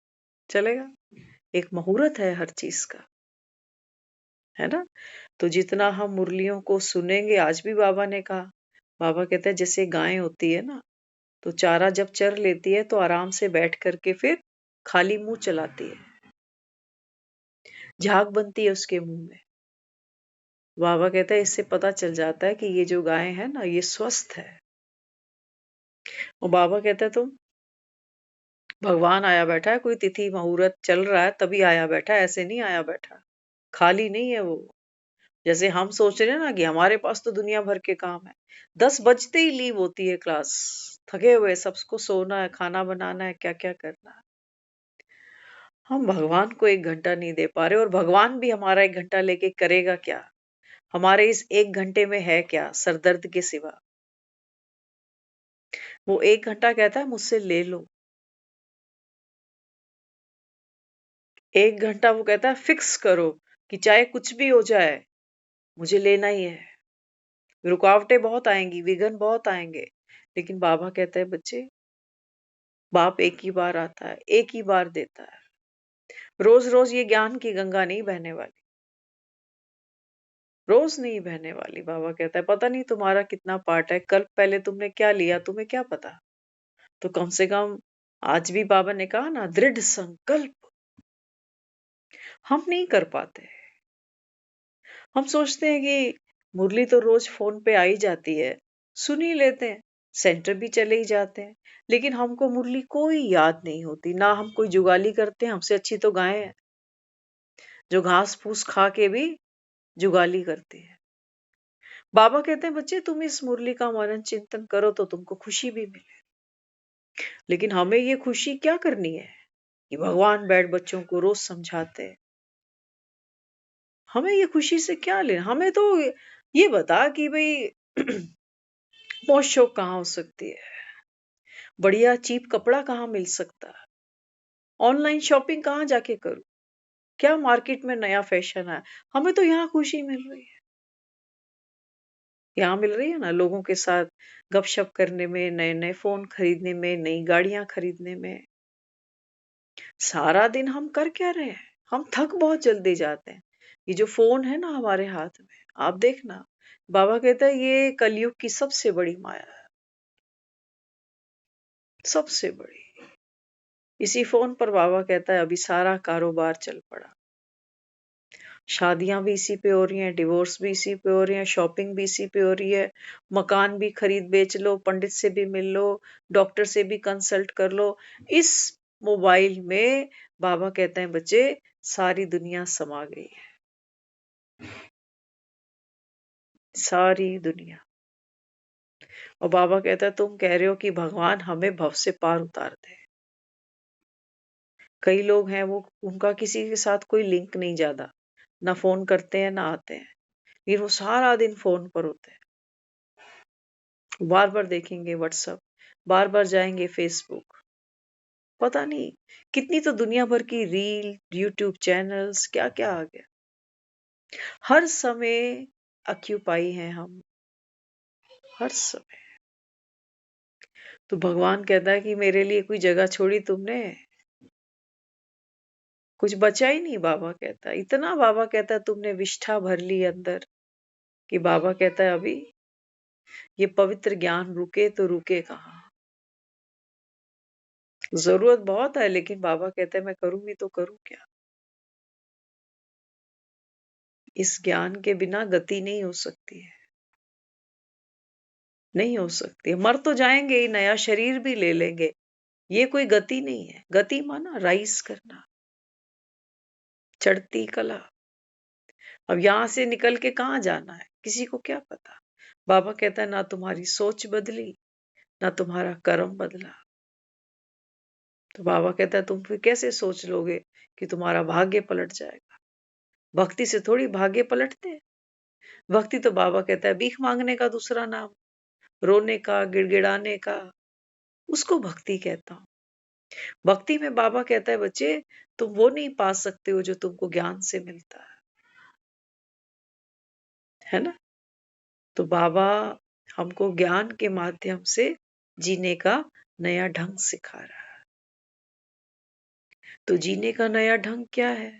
चलेगा? एक मुहूर्त है हर चीज का, है ना? तो जितना हम मुरलियों को सुनेंगे, आज भी बाबा ने कहा, बाबा कहते हैं जैसे गाय होती है ना, तो चारा जब चर लेती है तो आराम से बैठ करके फिर खाली मुंह चलाती है, झाग बनती है उसके मुंह में। बाबा कहता है इससे पता चल जाता है कि ये जो गाय है ना, ये स्वस्थ है। और बाबा कहता है तुम, भगवान आया बैठा है, कोई तिथि मुहूर्त चल रहा है तभी आया बैठा है, ऐसे नहीं आया बैठा, खाली नहीं है वो। जैसे हम सोच रहे हैं ना कि हमारे पास तो दुनिया भर के काम है, 10 बजते ही लीव होती है क्लास, थके हुए, सबको सोना है, खाना बनाना है, क्या क्या करना है। हम भगवान को 1 घंटा नहीं दे पा रहे, और भगवान भी हमारा 1 घंटा लेके करेगा क्या? हमारे इस 1 घंटे में है क्या सरदर्द के सिवा? वो 1 घंटा कहता है मुझसे ले लो। 1 घंटा वो कहता है फिक्स करो कि चाहे कुछ भी हो जाए, मुझे लेना ही है। रुकावटें बहुत आएंगी, विघ्न बहुत आएंगे, लेकिन बाबा कहता है बच्चे, बाप एक ही बार आता है, एक ही बार देता है। रोज रोज ये ज्ञान की गंगा नहीं बहने वाली, रोज नहीं बहने वाली। बाबा कहता है पता नहीं तुम्हारा कितना पार्ट है, कल पहले तुमने क्या लिया तुम्हें क्या पता। तो कम से कम आज भी बाबा ने कहा ना, दृढ़ संकल्प हम नहीं कर पाते। हम सोचते हैं कि मुरली तो रोज फोन पे आ ही जाती है, सुन ही लेते हैं, सेंटर भी चले ही जाते हैं, लेकिन हमको मुरली कोई याद नहीं होती ना। हम कोई जुगाली करते हैं, हमसे अच्छी तो गायें हैं जो घास फूस खा के भी जुगाली करती है। बाबा कहते हैं बच्चे तुम इस मुरली का मनन चिंतन करो तो तुमको खुशी भी मिले, लेकिन हमें ये खुशी क्या करनी है कि भगवान बैठ बच्चों को रोज समझाते हैं। हमें ये खुशी से क्या लेना? हमें तो ये बता कि भाई मौज शौक कहाँ हो सकती है, बढ़िया चीप कपड़ा कहाँ मिल सकता है, ऑनलाइन शॉपिंग कहाँ जाके करूं, क्या मार्केट में नया फैशन है। हमें तो यहाँ खुशी मिल रही है, यहाँ मिल रही है ना, लोगों के साथ गपशप करने में, नए नए फोन खरीदने में, नई गाड़ियां खरीदने में। सारा दिन हम कर क्या रहे हैं? हम थक बहुत जल्दी जाते हैं। ये जो फोन है ना हमारे हाथ में, आप देखना, बाबा कहता है ये कलयुग की सबसे बड़ी माया है, सबसे बड़ी। इसी फोन पर बाबा कहता है अभी सारा कारोबार चल पड़ा, शादियां भी इसी पे हो रही हैं, डिवोर्स भी इसी पे हो रही हैं, शॉपिंग भी इसी पे हो रही है, मकान भी खरीद बेच लो, पंडित से भी मिल लो, डॉक्टर से भी कंसल्ट कर लो, इस मोबाइल में। बाबा कहते हैं बच्चे सारी दुनिया समा गई है, सारी दुनिया। और बाबा कहता है तुम कह रहे हो कि भगवान हमें भव से पार उतार दे। कई लोग हैं वो, उनका किसी के साथ कोई लिंक नहीं, ज्यादा ना फोन करते हैं ना आते हैं, लेकिन वो सारा दिन फोन पर होते हैं, बार बार देखेंगे व्हाट्सएप, बार बार जाएंगे फेसबुक, पता नहीं कितनी तो दुनिया भर की रील, यूट्यूब चैनल्स, क्या क्या आ गया। हर समय ऑक्यूपाई हैं हम, हर समय। तो भगवान कहता है कि मेरे लिए कोई जगह छोड़ी तुमने, कुछ बचा ही नहीं। बाबा कहता है इतना, बाबा कहता है तुमने विष्ठा भर ली अंदर, कि बाबा कहता है अभी ये पवित्र ज्ञान रुके तो रुके कहाँ। जरूरत बहुत है, लेकिन बाबा कहते हैं मैं करूंगी तो करूं क्या? इस ज्ञान के बिना गति नहीं हो सकती है। नहीं हो सकती। मर तो जाएंगे ही, नया शरीर भी ले लेंगे। ये कोई गति नहीं है। गति माना राइज करना, चढ़ती कला। अब यहां से निकल के कहाँ जाना है, किसी को क्या पता। बाबा कहता है ना तुम्हारी सोच बदली, ना तुम्हारा कर्म बदला। तो बाबा कहता है तुम फिर कैसे सोच लोगे कि तुम्हारा भाग्य पलट जाएगा। भक्ति से थोड़ी भाग्य पलटते हैं। भक्ति तो बाबा कहता है भीख मांगने का दूसरा नाम, रोने का, गिड़गिड़ाने का, उसको भक्ति कहता हूं। भक्ति में बाबा कहता है बच्चे तुम वो नहीं पा सकते हो जो तुमको ज्ञान से मिलता है ना। तो बाबा हमको ज्ञान के माध्यम से जीने का नया ढंग सिखा रहा है। तो जीने का नया ढंग क्या है?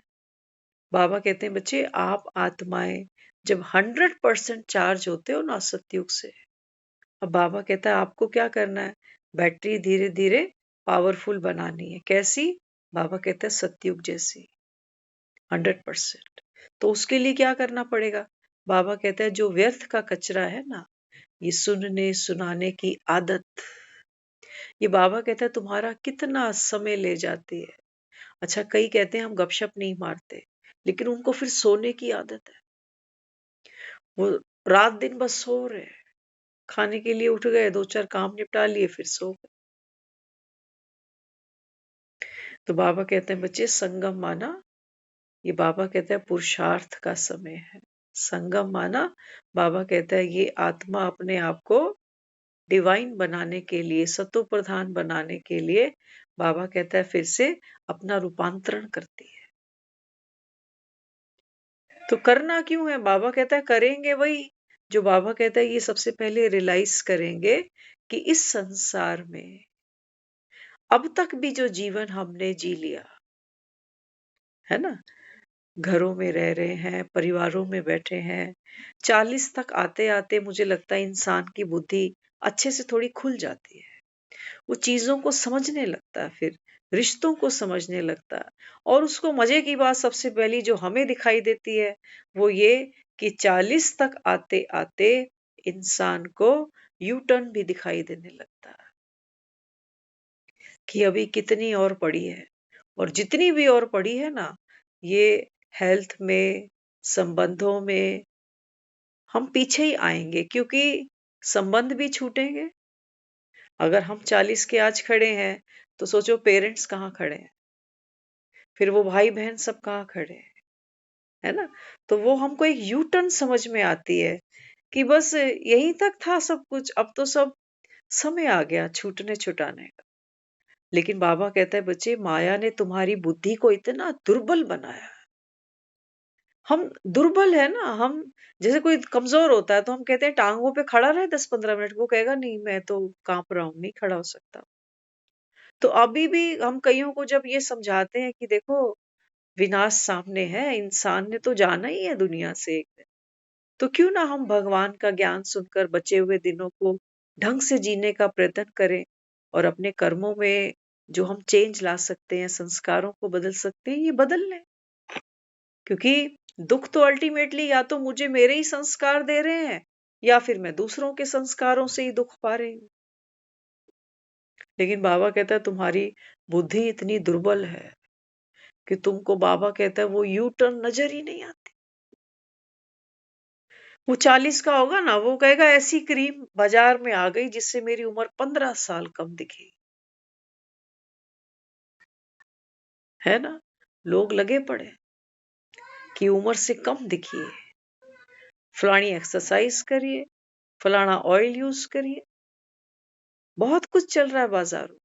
बाबा कहते हैं बच्चे आप आत्माएं जब 100% चार्ज होते हो ना सतयुग से, अब बाबा कहता है आपको क्या करना है, बैटरी धीरे धीरे पावरफुल बनानी है। कैसी? बाबा कहते हैं सतयुग जैसी 100%। तो उसके लिए क्या करना पड़ेगा? बाबा कहते हैं जो व्यर्थ का कचरा है ना, ये सुनने सुनाने की आदत, ये बाबा कहता है तुम्हारा कितना समय ले जाती है। अच्छा कई कहते हैं हम गपशप नहीं मारते, लेकिन उनको फिर सोने की आदत है। वो रात दिन बस सो रहे हैं, खाने के लिए उठ गए, दो चार काम निपटा लिए, फिर सो गए। तो बाबा कहते हैं बच्चे संगम माना, ये बाबा कहते हैं पुरुषार्थ का समय है। संगम माना, बाबा कहता है ये आत्मा अपने आप को डिवाइन बनाने के लिए, सतो प्रधान बनाने के लिए, बाबा कहता है फिर से अपना रूपांतरण करती है। तो करना क्यों है? बाबा कहता है करेंगे वही जो बाबा कहता है ये सबसे पहले रियलाइज करेंगे कि इस संसार में अब तक भी जो जीवन हमने जी लिया है ना, घरों में रह रहे हैं, परिवारों में बैठे हैं, 40 तक आते आते मुझे लगता है इंसान की बुद्धि अच्छे से थोड़ी खुल जाती है। वो चीजों को समझने लगता है, फिर रिश्तों को समझने लगता है। और उसको मजे की बात सबसे पहली जो हमें दिखाई देती है वो ये कि 40 तक आते आते इंसान को यू टर्न भी दिखाई देने लगता है कि अभी कितनी और पड़ी है। और जितनी भी और पड़ी है ना, ये हेल्थ में, संबंधों में हम पीछे ही आएंगे, क्योंकि संबंध भी छूटेंगे। अगर हम 40 के आज खड़े हैं तो सोचो पेरेंट्स कहाँ खड़े हैं, फिर वो भाई बहन सब कहाँ खड़े हैं, है ना। तो वो हमको एक यू टर्न समझ में आती है कि बस यहीं तक था सब कुछ, अब तो सब समय आ गया छूटने छुटाने का। लेकिन बाबा कहता है बच्चे माया ने तुम्हारी बुद्धि को इतना दुर्बल बनाया। हम दुर्बल है ना, हम जैसे कोई कमजोर होता है तो हम कहते हैं टांगों पे खड़ा रहे 10-15 मिनट, वो कहेगा नहीं मैं तो कांप रहा हूं, नहीं खड़ा हो सकता। तो अभी भी हम कईयों को जब ये समझाते हैं कि देखो विनाश सामने है, इंसान ने तो जाना ही है दुनिया से एक दिन, तो क्यों ना हम भगवान का ज्ञान सुनकर बचे हुए दिनों को ढंग से जीने का प्रयत्न करें और अपने कर्मों में जो हम चेंज ला सकते हैं, संस्कारों को बदल सकते हैं, ये बदल लें। क्योंकि दुख तो अल्टीमेटली या तो मुझे मेरे ही संस्कार दे रहे हैं या फिर मैं दूसरों के संस्कारों से ही दुख पा रही हूँ। लेकिन बाबा कहता है तुम्हारी बुद्धि इतनी दुर्बल है कि तुमको, बाबा कहता है वो यू टर्न नजर ही नहीं आती। वो 40 का होगा ना, वो कहेगा ऐसी क्रीम बाजार में आ गई जिससे मेरी उम्र 15 साल कम दिखेगी, है ना। लोग लगे पड़े कि उम्र से कम दिखिए, फलानी एक्सरसाइज करिए, फलाना ऑयल यूज करिए, बहुत कुछ चल रहा है बाजारों।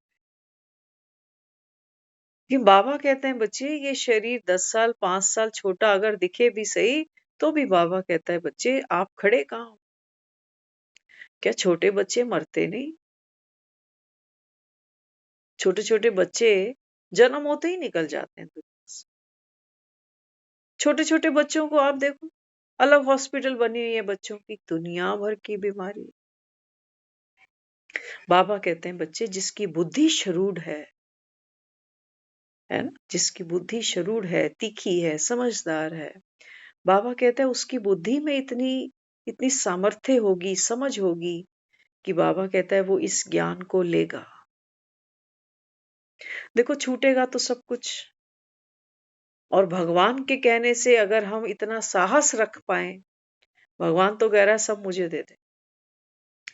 कि बाबा कहते हैं बच्चे ये शरीर 10 साल 5 साल छोटा अगर दिखे भी सही, तो भी बाबा कहता है बच्चे आप खड़े कहाँ हो? क्या छोटे बच्चे मरते नहीं? छोटे छोटे बच्चे जन्म होते ही निकल जाते हैं दुनिया से। छोटे छोटे बच्चों को आप देखो, अलग हॉस्पिटल बनी हुई है बच्चों की, दुनिया भर की बीमारी। बाबा कहते हैं बच्चे जिसकी बुद्धि शरूड है ना, जिसकी बुद्धि शरूड है, तीखी है, समझदार है, बाबा कहता है उसकी बुद्धि में इतनी इतनी सामर्थ्य होगी, समझ होगी कि बाबा कहता है वो इस ज्ञान को लेगा। देखो छूटेगा तो सब कुछ, और भगवान के कहने से अगर हम इतना साहस रख पाए, भगवान तो कह रहा है सब मुझे दे दे,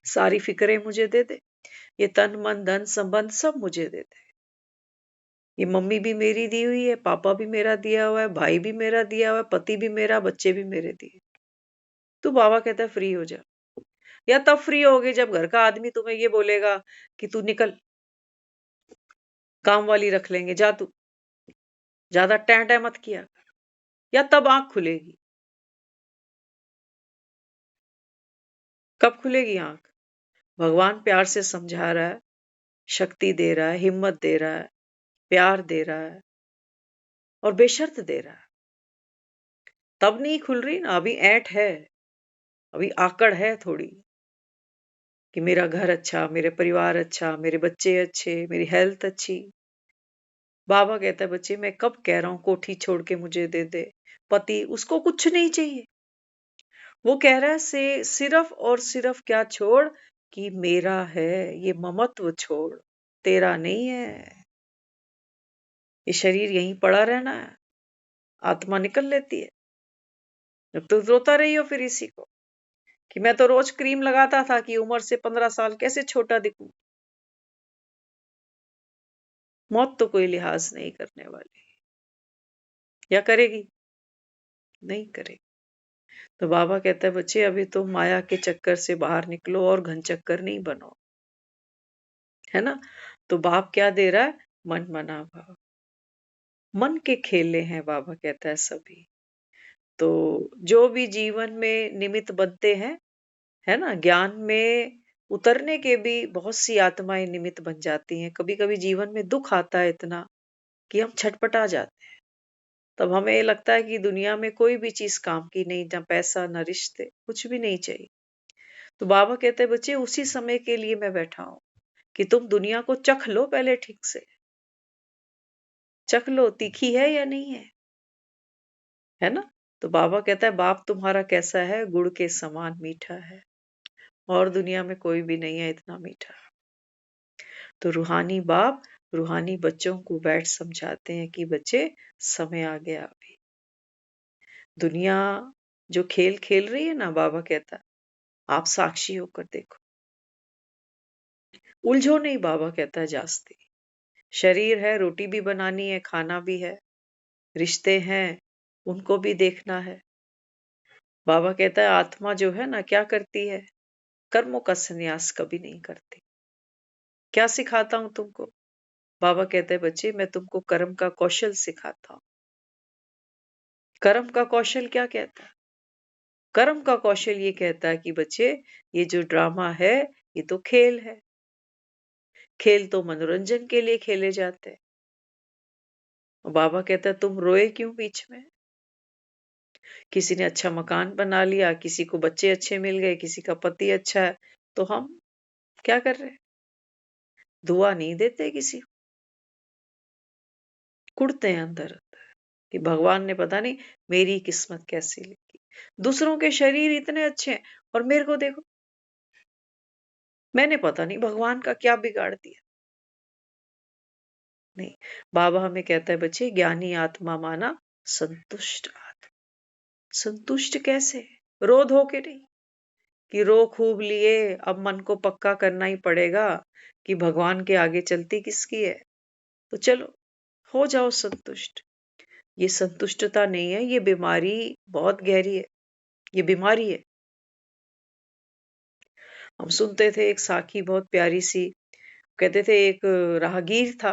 सारी फिक्रें मुझे दे दे, ये तन मन धन संबंध सब मुझे दे दे, ये मम्मी भी मेरी दी हुई है, पापा भी मेरा दिया हुआ है, भाई भी मेरा दिया हुआ है, पति भी मेरा, बच्चे भी मेरे दिए। तो बाबा कहता है फ्री हो जा। या तब फ्री होगे जब घर का आदमी तुम्हें ये बोलेगा कि तू निकल, काम वाली रख लेंगे, जा तू, ज्यादा टै टै मत किया कर। या तब आंख खुलेगी। कब खुलेगी आंख? भगवान प्यार से समझा रहा है, शक्ति दे रहा है, हिम्मत दे रहा है, प्यार दे रहा है और बेशर्त दे रहा है। तब नहीं खुल रही ना, अभी ऐंठ है, अभी आकड़ है थोड़ी, कि मेरा घर अच्छा, मेरे परिवार अच्छा, मेरे बच्चे अच्छे, मेरी हेल्थ अच्छी। बाबा कहता है बच्चे मैं कब कह रहा हूं कोठी छोड़ के मुझे दे दे, पति, उसको कुछ नहीं चाहिए। वो कह रहा है से सिर्फ और सिर्फ क्या छोड़, कि मेरा है, ये ममत्व छोड़, तेरा नहीं है। ये शरीर यहीं पड़ा रहना है, आत्मा निकल लेती है। जब तो रोता रही हो फिर इसी को, कि मैं तो रोज क्रीम लगाता था कि उम्र से 15 साल कैसे छोटा दिखूं। मौत तो कोई लिहाज नहीं करने वाली, या करेगी? नहीं करेगी। तो बाबा कहता है बच्चे अभी तो माया के चक्कर से बाहर निकलो और घन चक्कर नहीं बनो, है ना? तो बाप क्या दे रहा है? मन मना भाव, मन के खेले हैं बाबा कहता है सभी। तो जो भी जीवन में निमित्त बनते हैं, है ना, ज्ञान में उतरने के भी बहुत सी आत्माएं निमित्त बन जाती हैं। कभी कभी जीवन में दुख आता है इतना कि हम छटपटा जाते हैं, तब हमें ये लगता है कि दुनिया में कोई भी चीज काम की नहीं, ना पैसा ना रिश्ते, कुछ भी नहीं चाहिए। तो बाबा कहते हैं बच्चे उसी समय के लिए मैं बैठा हूं, कि तुम दुनिया को चख लो पहले ठीक से, चख लो तीखी है या नहीं है ना? तो बाबा कहता है बाप तुम्हारा कैसा है? गुड़ के समान मीठा है, और दुनिया में कोई भी नहीं है इतना मीठा। तो रूहानी बाप रूहानी बच्चों को बैठ समझाते हैं कि बच्चे समय आ गया अभी। दुनिया जो खेल खेल रही है ना, बाबा कहता है आप साक्षी होकर देखो, उलझो नहीं। बाबा कहता है जास्ती, शरीर है, रोटी भी बनानी है, खाना भी है, रिश्ते हैं, उनको भी देखना है। बाबा कहता है आत्मा जो है ना क्या करती है? कर्मों का संन्यास कभी नहीं करती। क्या सिखाता हूं तुमको? बाबा कहते हैं बच्चे मैं तुमको कर्म का कौशल सिखाता हूं। कर्म का कौशल क्या कहता है? कर्म का कौशल ये कहता है कि बच्चे ये जो ड्रामा है ये तो खेल है, खेल तो मनोरंजन के लिए खेले जाते हैं। और बाबा कहता है तुम रोए क्यों बीच में? किसी ने अच्छा मकान बना लिया, किसी को बच्चे अच्छे मिल गए, किसी का पति अच्छा है, तो हम क्या कर रहे हैं? दुआ नहीं देते किसी को, कुड़ते हैं अंदर कि भगवान ने पता नहीं मेरी किस्मत कैसी लिखी। दूसरों के शरीर इतने अच्छे हैं और मेरे को देखो, मैंने पता नहीं भगवान का क्या बिगाड़ दिया। नहीं, बाबा हमें कहता है बच्चे ज्ञानी आत्मा माना संतुष्ट आत्मा। संतुष्ट कैसे? रो धो के नहीं, कि रो खूब लिए अब मन को पक्का करना ही पड़ेगा कि भगवान के आगे चलती किसकी है। तो चलो हो जाओ संतुष्ट। ये संतुष्टता नहीं है, ये बीमारी बहुत गहरी है, ये बीमारी है। हम सुनते थे एक साखी बहुत प्यारी सी, कहते थे एक राहगीर था,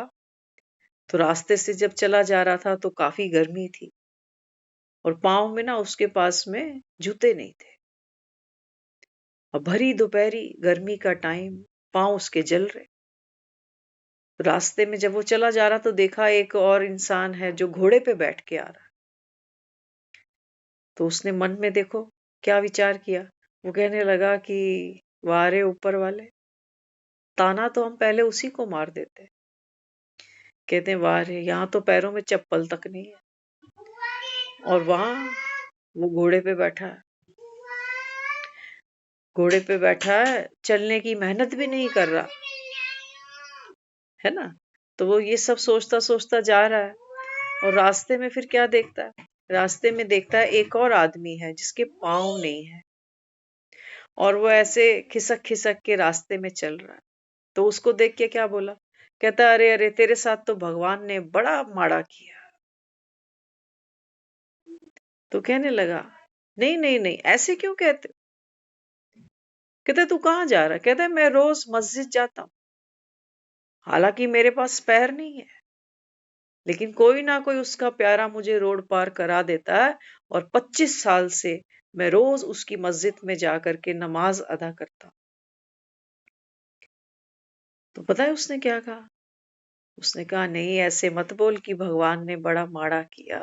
तो रास्ते से जब चला जा रहा था तो काफी गर्मी थी, और पाँव में ना उसके पास में जूते नहीं थे, और भरी दोपहरी गर्मी का टाइम, पाँव उसके जल रहे। रास्ते में जब वो चला जा रहा तो देखा एक और इंसान है जो घोड़े पे बैठ के आ रहा। तो उसने मन में देखो क्या विचार किया, वो कहने लगा कि वाह रे ऊपर वाले, ताना तो हम पहले उसी को मार देते। कहते हैं वाह रे, यहाँ तो पैरों में चप्पल तक नहीं है, और वहां वो घोड़े पे बैठा है। घोड़े पे बैठा है, चलने की मेहनत भी नहीं कर रहा, है ना? तो वो ये सब सोचता सोचता जा रहा है, और रास्ते में फिर क्या देखता है? रास्ते में देखता है एक और आदमी है जिसके पाँव नहीं है, और वो ऐसे खिसक खिसक के रास्ते में चल रहा है। तो उसको देख के क्या बोला? कहता, अरे अरे, तेरे साथ तो भगवान ने बड़ा माड़ा किया। तो कहने लगा, नहीं नहीं नहीं, ऐसे क्यों कहते? कहता, तू कहाँ जा रहा है? कहता, मैं रोज मस्जिद जाता हूँ, हालांकि मेरे पास पैर नहीं है, लेकिन कोई ना कोई उसका प्यारा मुझे रोड पार करा देता है, और 25 साल से मैं रोज उसकी मस्जिद में जाकर के नमाज अदा करता हूँ। तो पता है उसने क्या कहा? उसने कहा, नहीं, ऐसे मत बोल कि भगवान ने बड़ा माड़ा किया।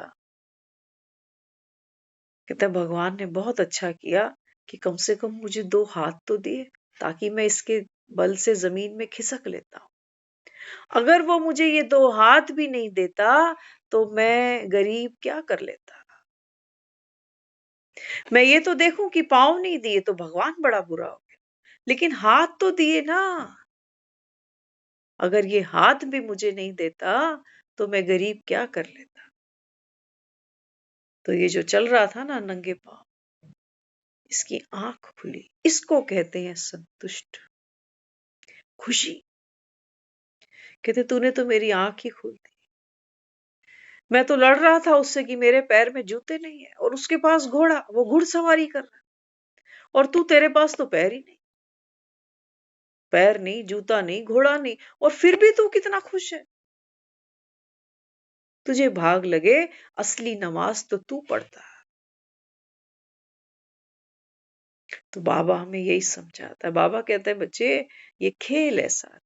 कहता, भगवान ने बहुत अच्छा किया कि कम से कम मुझे 2 हाथ तो दिए, ताकि मैं इसके बल से जमीन में खिसक लेता हूँ। अगर वो मुझे ये 2 हाथ भी नहीं देता, तो मैं गरीब क्या कर लेता? मैं ये तो देखूं कि पाँव नहीं दिए तो भगवान बड़ा बुरा हो गया, लेकिन हाथ तो दिए ना। अगर ये हाथ भी मुझे नहीं देता, तो मैं गरीब क्या कर लेता? तो ये जो चल रहा था ना नंगे पाँव, इसकी आंख खुली, इसको कहते हैं संतुष्ट, खुशी। कहते, तूने तो मेरी आंख ही खोल दी। मैं तो लड़ रहा था उससे कि मेरे पैर में जूते नहीं है, और उसके पास घोड़ा, वो घुड़सवारी कर रहा है, और तू, तेरे पास तो पैर ही नहीं, पैर नहीं, जूता नहीं, घोड़ा नहीं, और फिर भी तू कितना खुश है। तुझे भाग लगे, असली नमाज तो तू पढ़ता है। तो बाबा हमें यही समझाता है। बाबा कहते हैं, बच्चे, ये खेल है सारा।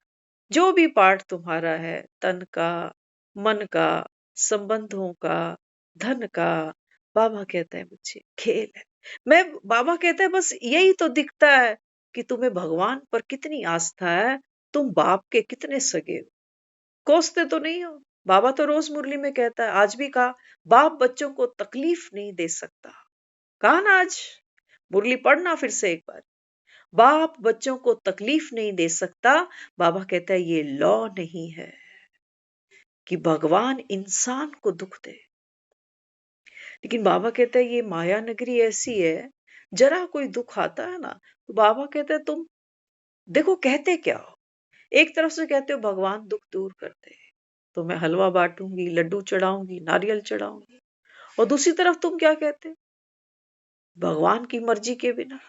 जो भी पार्ट तुम्हारा है, तन का, मन का, संबंधों का, धन का, बाबा कहते हैं बच्चे खेल है। मैं बाबा कहते हैं बस यही तो दिखता है कि तुम्हें भगवान पर कितनी आस्था है, तुम बाप के कितने सगे हो। कोसते तो नहीं हो। बाबा तो रोज मुरली में कहता है, आज भी कहा, बाप बच्चों को तकलीफ नहीं दे सकता। कहा ना आज? मुरली पढ़ना फिर से एक बार। बाप बच्चों को तकलीफ नहीं दे सकता। बाबा कहता है ये लॉ नहीं है कि भगवान इंसान को दुख दे, लेकिन बाबा कहता है ये माया नगरी ऐसी है, जरा कोई दुख आता है ना, तो बाबा कहता है तुम देखो कहते क्या हो। एक तरफ से कहते हो भगवान दुख दूर करते, तो मैं हलवा बांटूंगी, लड्डू चढ़ाऊंगी, नारियल चढ़ाऊंगी, और दूसरी तरफ तुम क्या कहते हो? भगवान की मर्जी के बिना,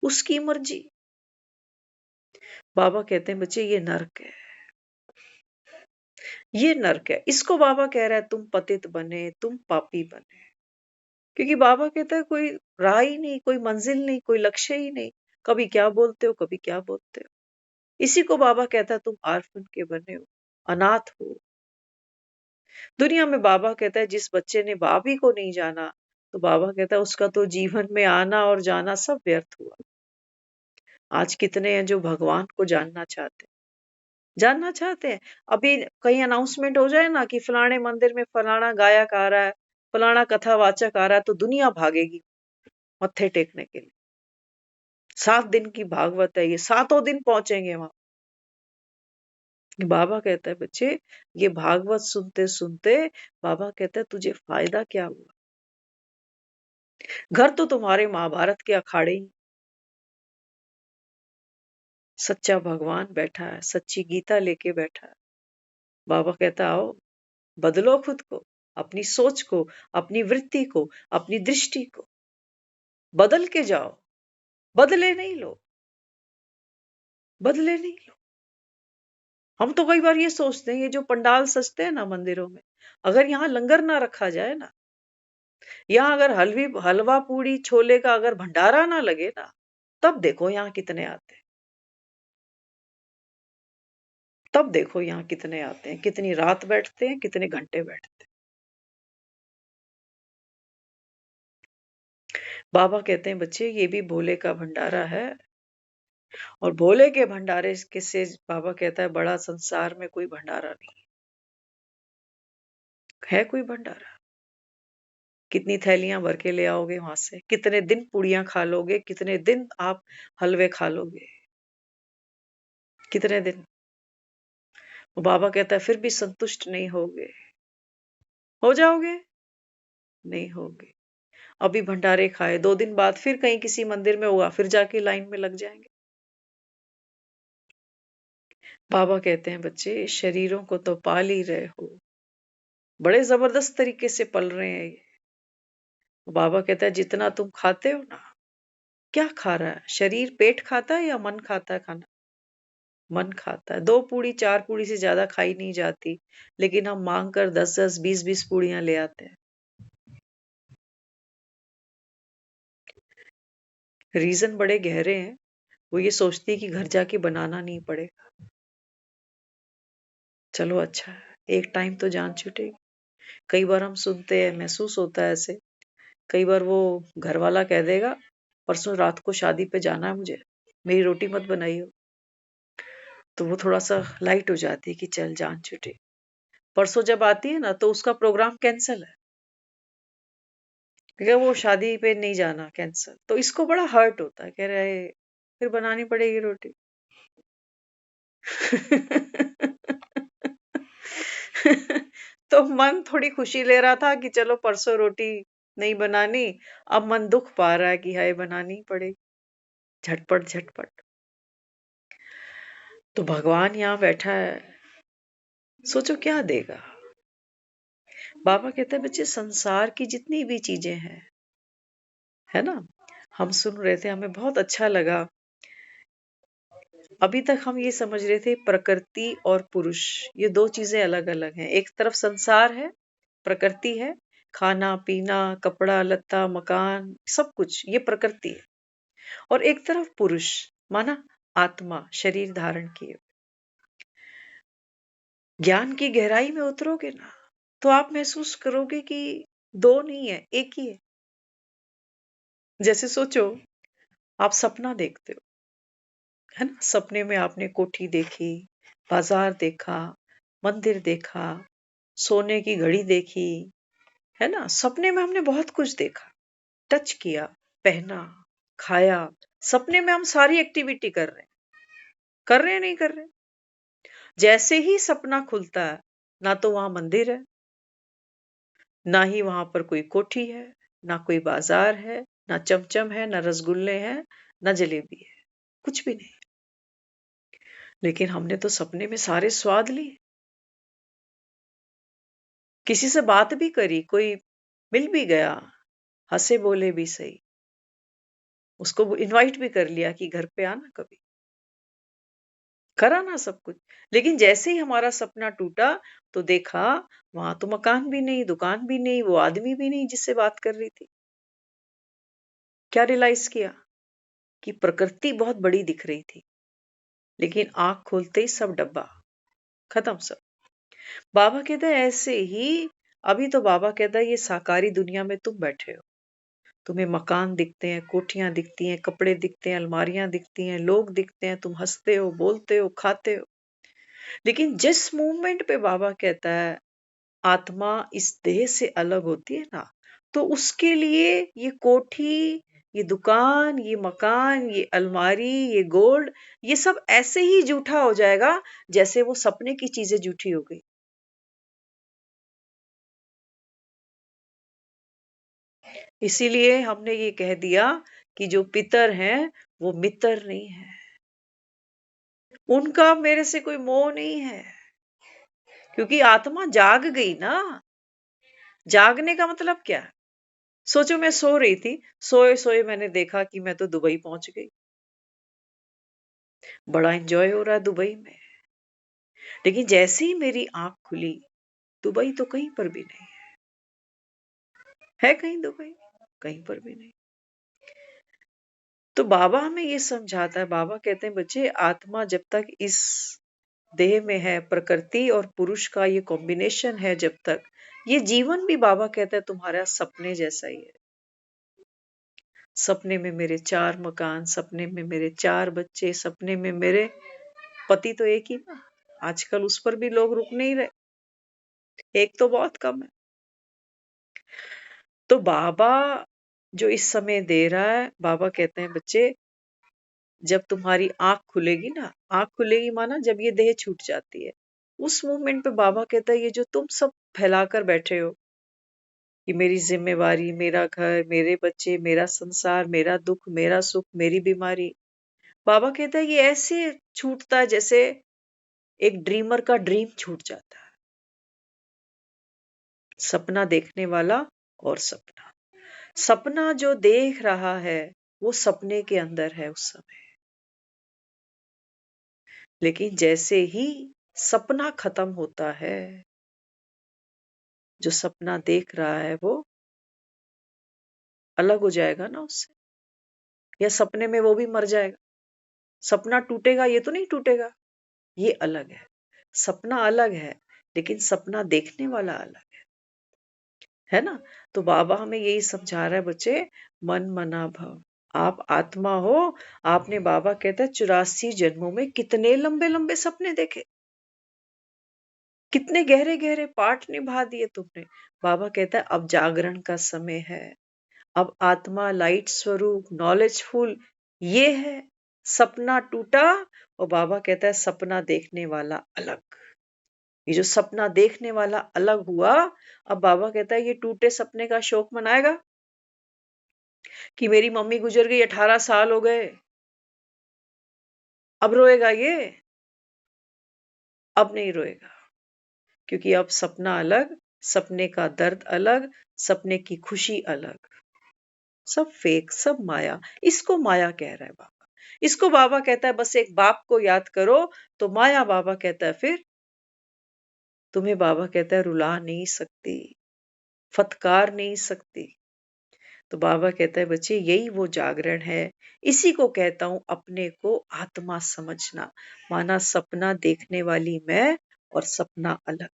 उसकी मर्जी। बाबा कहते हैं बच्चे ये नर्क है, ये नर्क है। इसको बाबा कह रहा है तुम पतित बने, तुम पापी बने, क्योंकि बाबा कहता है कोई राह ही नहीं, कोई मंजिल नहीं, कोई लक्ष्य ही नहीं। कभी क्या बोलते हो, कभी क्या बोलते हो। इसी को बाबा कहता है तुम आर्फन के बने हो, अनाथ हो। दुनिया में बाबा कहता है जिस बच्चे ने बाप ही को नहीं जाना, तो बाबा कहता है उसका तो जीवन में आना और जाना सब व्यर्थ हुआ। आज कितने हैं जो भगवान को जानना चाहते हैं, जानना चाहते हैं। अभी कहीं अनाउंसमेंट हो जाए ना कि फलाने मंदिर में फलाना गायक आ रहा है, फलाना कथावाचक आ रहा है, तो दुनिया भागेगी मत्थे टेकने के लिए। 7 दिन की भागवत है, ये 7 दिन पहुंचेंगे वहां। बाबा कहता है बच्चे, ये भागवत सुनते सुनते, बाबा कहता है तुझे फायदा क्या हुआ? घर तो तुम्हारे महाभारत के अखाड़े ही। सच्चा भगवान बैठा है, सच्ची गीता लेके बैठा है। बाबा कहता आओ, बदलो खुद को, अपनी सोच को, अपनी वृत्ति को, अपनी दृष्टि को बदल के जाओ। बदले नहीं लो, बदले नहीं लो। हम तो कई बार ये सोचते हैं, ये जो पंडाल सजते हैं ना मंदिरों में, अगर यहाँ लंगर ना रखा जाए ना, यहाँ अगर हलवा पूड़ी छोले का अगर भंडारा ना लगे ना, तब देखो यहाँ कितने आते हैं। तब देखो यहाँ कितने आते हैं, कितनी रात बैठते हैं, कितने घंटे बैठते हैं। बाबा कहते हैं बच्चे ये भी भोले का भंडारा है, और भोले के भंडारे के से बाबा कहता है बड़ा संसार में कोई भंडारा नहीं है। कोई भंडारा? कितनी थैलियां भर के ले आओगे वहां से? कितने दिन पूड़ियां खा लोगे? कितने दिन आप हलवे खा लोगे? कितने दिन? वो बाबा कहता है फिर भी संतुष्ट नहीं होगे। हो जाओगे? नहीं होगे। अभी भंडारे खाए, 2 दिन बाद फिर कहीं किसी मंदिर में हुआ, फिर जाके लाइन में लग जाएंगे। बाबा कहते हैं बच्चे शरीरों को तो पाल ही रहे हो, बड़े जबरदस्त तरीके से पल रहे हैं ये। बाबा कहता है जितना तुम खाते हो ना, क्या खा रहा है शरीर? पेट खाता है या मन खाता है खाना? मन खाता है। 2 पूड़ी 4 पूड़ी से ज्यादा खाई नहीं जाती, लेकिन हम मांग कर 10-10 20-20 पूड़ियां ले आते हैं। रीजन बड़े गहरे हैं। वो ये सोचती है कि घर जाके बनाना नहीं पड़ेगा। चलो अच्छा है, एक टाइम तो जान छूटेगी। कई बार हम सुनते हैं, महसूस होता है ऐसे। कई बार वो घर वाला कह देगा परसों रात को शादी पे जाना है मुझे, मेरी रोटी मत बनाइयो। तो वो थोड़ा सा लाइट हो जाती है कि चल जान छूटे। परसों जब आती है ना तो उसका प्रोग्राम कैंसिल है, क्योंकि वो शादी पे नहीं जाना, कैंसिल। तो इसको बड़ा हर्ट होता है, कह रहे फिर बनानी पड़ेगी रोटी। तो मन थोड़ी खुशी ले रहा था कि चलो परसों रोटी नहीं बनानी, अब मन दुख पा रहा है कि हाय बनानी पड़ेगी, झटपट झटपट। तो भगवान यहाँ बैठा है, सोचो क्या देगा। बाबा कहते हैं बच्चे संसार की जितनी भी चीजें हैं, है ना, हम सुन रहे थे, हमें बहुत अच्छा लगा। अभी तक हम ये समझ रहे थे प्रकृति और पुरुष ये 2 चीजें अलग अलग हैं। एक तरफ संसार है, प्रकृति है, खाना पीना कपड़ा लत्ता मकान सब कुछ ये प्रकृति है। और एक तरफ पुरुष माना आत्मा शरीर धारण किए। ज्ञान की गहराई में उतरोगे ना तो आप महसूस करोगे कि 2 नहीं है, एक ही है। जैसे सोचो, आप सपना देखते हो, है ना, सपने में आपने कोठी देखी, बाजार देखा, मंदिर देखा, सोने की घड़ी देखी, है ना, सपने में हमने बहुत कुछ देखा, टच किया, पहना, खाया। सपने में हम सारी एक्टिविटी कर रहे हैं नहीं कर रहे। जैसे ही सपना खुलता है, ना तो वहां मंदिर है, ना ही वहां पर कोई कोठी है, ना कोई बाजार है, ना चमचम है, ना रसगुल्ले हैं, ना जलेबी है, कुछ भी नहीं। लेकिन हमने तो सपने में सारे स्वाद लिए। किसी से बात भी करी, कोई मिल भी गया, हंसे बोले भी सही, उसको इनवाइट भी कर लिया कि घर पे आना कभी, करा ना सब कुछ। लेकिन जैसे ही हमारा सपना टूटा तो देखा वहां तो मकान भी नहीं, दुकान भी नहीं, वो आदमी भी नहीं जिससे बात कर रही थी। क्या रियलाइज किया कि प्रकृति बहुत बड़ी दिख रही थी, लेकिन आंख खोलते ही सब डब्बा खत्म सब। बाबा कहता है ऐसे ही, अभी तो बाबा कहता है ये साकारी दुनिया में तुम बैठे हो, तुम्हें मकान दिखते हैं, कोठियां दिखती हैं, कपड़े दिखते हैं, अलमारियां दिखती हैं, लोग दिखते हैं, तुम हंसते हो, बोलते हो, खाते हो। लेकिन जिस मूवमेंट पे बाबा कहता है आत्मा इस देह से अलग होती है ना, तो उसके लिए ये कोठी, ये दुकान, ये मकान, ये अलमारी, ये गोल्ड, ये सब ऐसे ही जूठा हो जाएगा जैसे वो सपने की चीजें जूठी हो गई। इसीलिए हमने ये कह दिया कि जो पितर हैं वो मित्र नहीं है, उनका मेरे से कोई मोह नहीं है, क्योंकि आत्मा जाग गई ना। जागने का मतलब क्या है? सोचो मैं सो रही थी, सोए सोए मैंने देखा कि मैं तो दुबई पहुंच गई, बड़ा एंजॉय हो रहा है दुबई में। लेकिन जैसे ही मेरी आंख खुली, दुबई तो कहीं पर भी नहीं है कहीं दुबई, कहीं पर भी नहीं। तो बाबा हमें ये समझाता है, बाबा कहते हैं बच्चे आत्मा जब तक इस देह में है, प्रकृति और पुरुष का ये कॉम्बिनेशन है, जब तक ये जीवन भी बाबा कहता है तुम्हारा सपने जैसा ही है। सपने में मेरे 4 मकान, सपने में मेरे 4 बच्चे, सपने में मेरे पति तो एक ही ना, आजकल उस पर भी लोग रुक नहीं रहे, एक तो बहुत कम है। तो बाबा जो इस समय दे रहा है, बाबा कहते हैं बच्चे, जब तुम्हारी आंख खुलेगी ना, आंख खुलेगी माना जब ये देह छूट जाती है, उस मोमेंट पे बाबा कहता है ये जो तुम सब फैलाकर बैठे हो कि मेरी जिम्मेवारी, मेरा घर, मेरे बच्चे, मेरा संसार, मेरा दुख, मेरा सुख, मेरी बीमारी, बाबा कहता है ये ऐसे छूटता है जैसे एक ड्रीमर का ड्रीम छूट जाता है। सपना देखने वाला और सपना, सपना जो देख रहा है वो सपने के अंदर है उस समय, लेकिन जैसे ही सपना खत्म होता है, जो सपना देख रहा है वो अलग हो जाएगा ना उससे, या सपने में वो भी मर जाएगा। सपना टूटेगा, ये तो नहीं टूटेगा, ये अलग है। सपना अलग है, लेकिन सपना देखने वाला अलग है ना। तो बाबा हमें यही समझा रहा है बच्चे, मन मना भव, आप आत्मा हो। आपने, बाबा कहता है, 84 जन्मों में कितने लंबे लंबे सपने देखे, कितने गहरे गहरे पाठ निभा दिए तुमने। बाबा कहता है अब जागरण का समय है, अब आत्मा लाइट स्वरूप नॉलेजफुल ये है। सपना टूटा और बाबा कहता है सपना देखने वाला अलग। ये जो सपना देखने वाला अलग हुआ, अब बाबा कहता है ये टूटे सपने का शोक मनाएगा कि मेरी मम्मी गुजर गई, 18 साल हो गए, अब रोएगा ये? अब नहीं रोएगा, क्योंकि अब सपना अलग, सपने का दर्द अलग, सपने की खुशी अलग, सब फेक, सब माया। इसको माया कह रहा है बाबा। इसको बाबा कहता है बस एक बाप को याद करो तो माया, बाबा कहता है फिर तुम्हें, बाबा कहता है रुला नहीं सकती, फटकार नहीं सकती। तो बाबा कहता है बच्चे यही वो जागरण है, इसी को कहता हूं अपने को आत्मा समझना। माना सपना देखने वाली मैं और सपना अलग।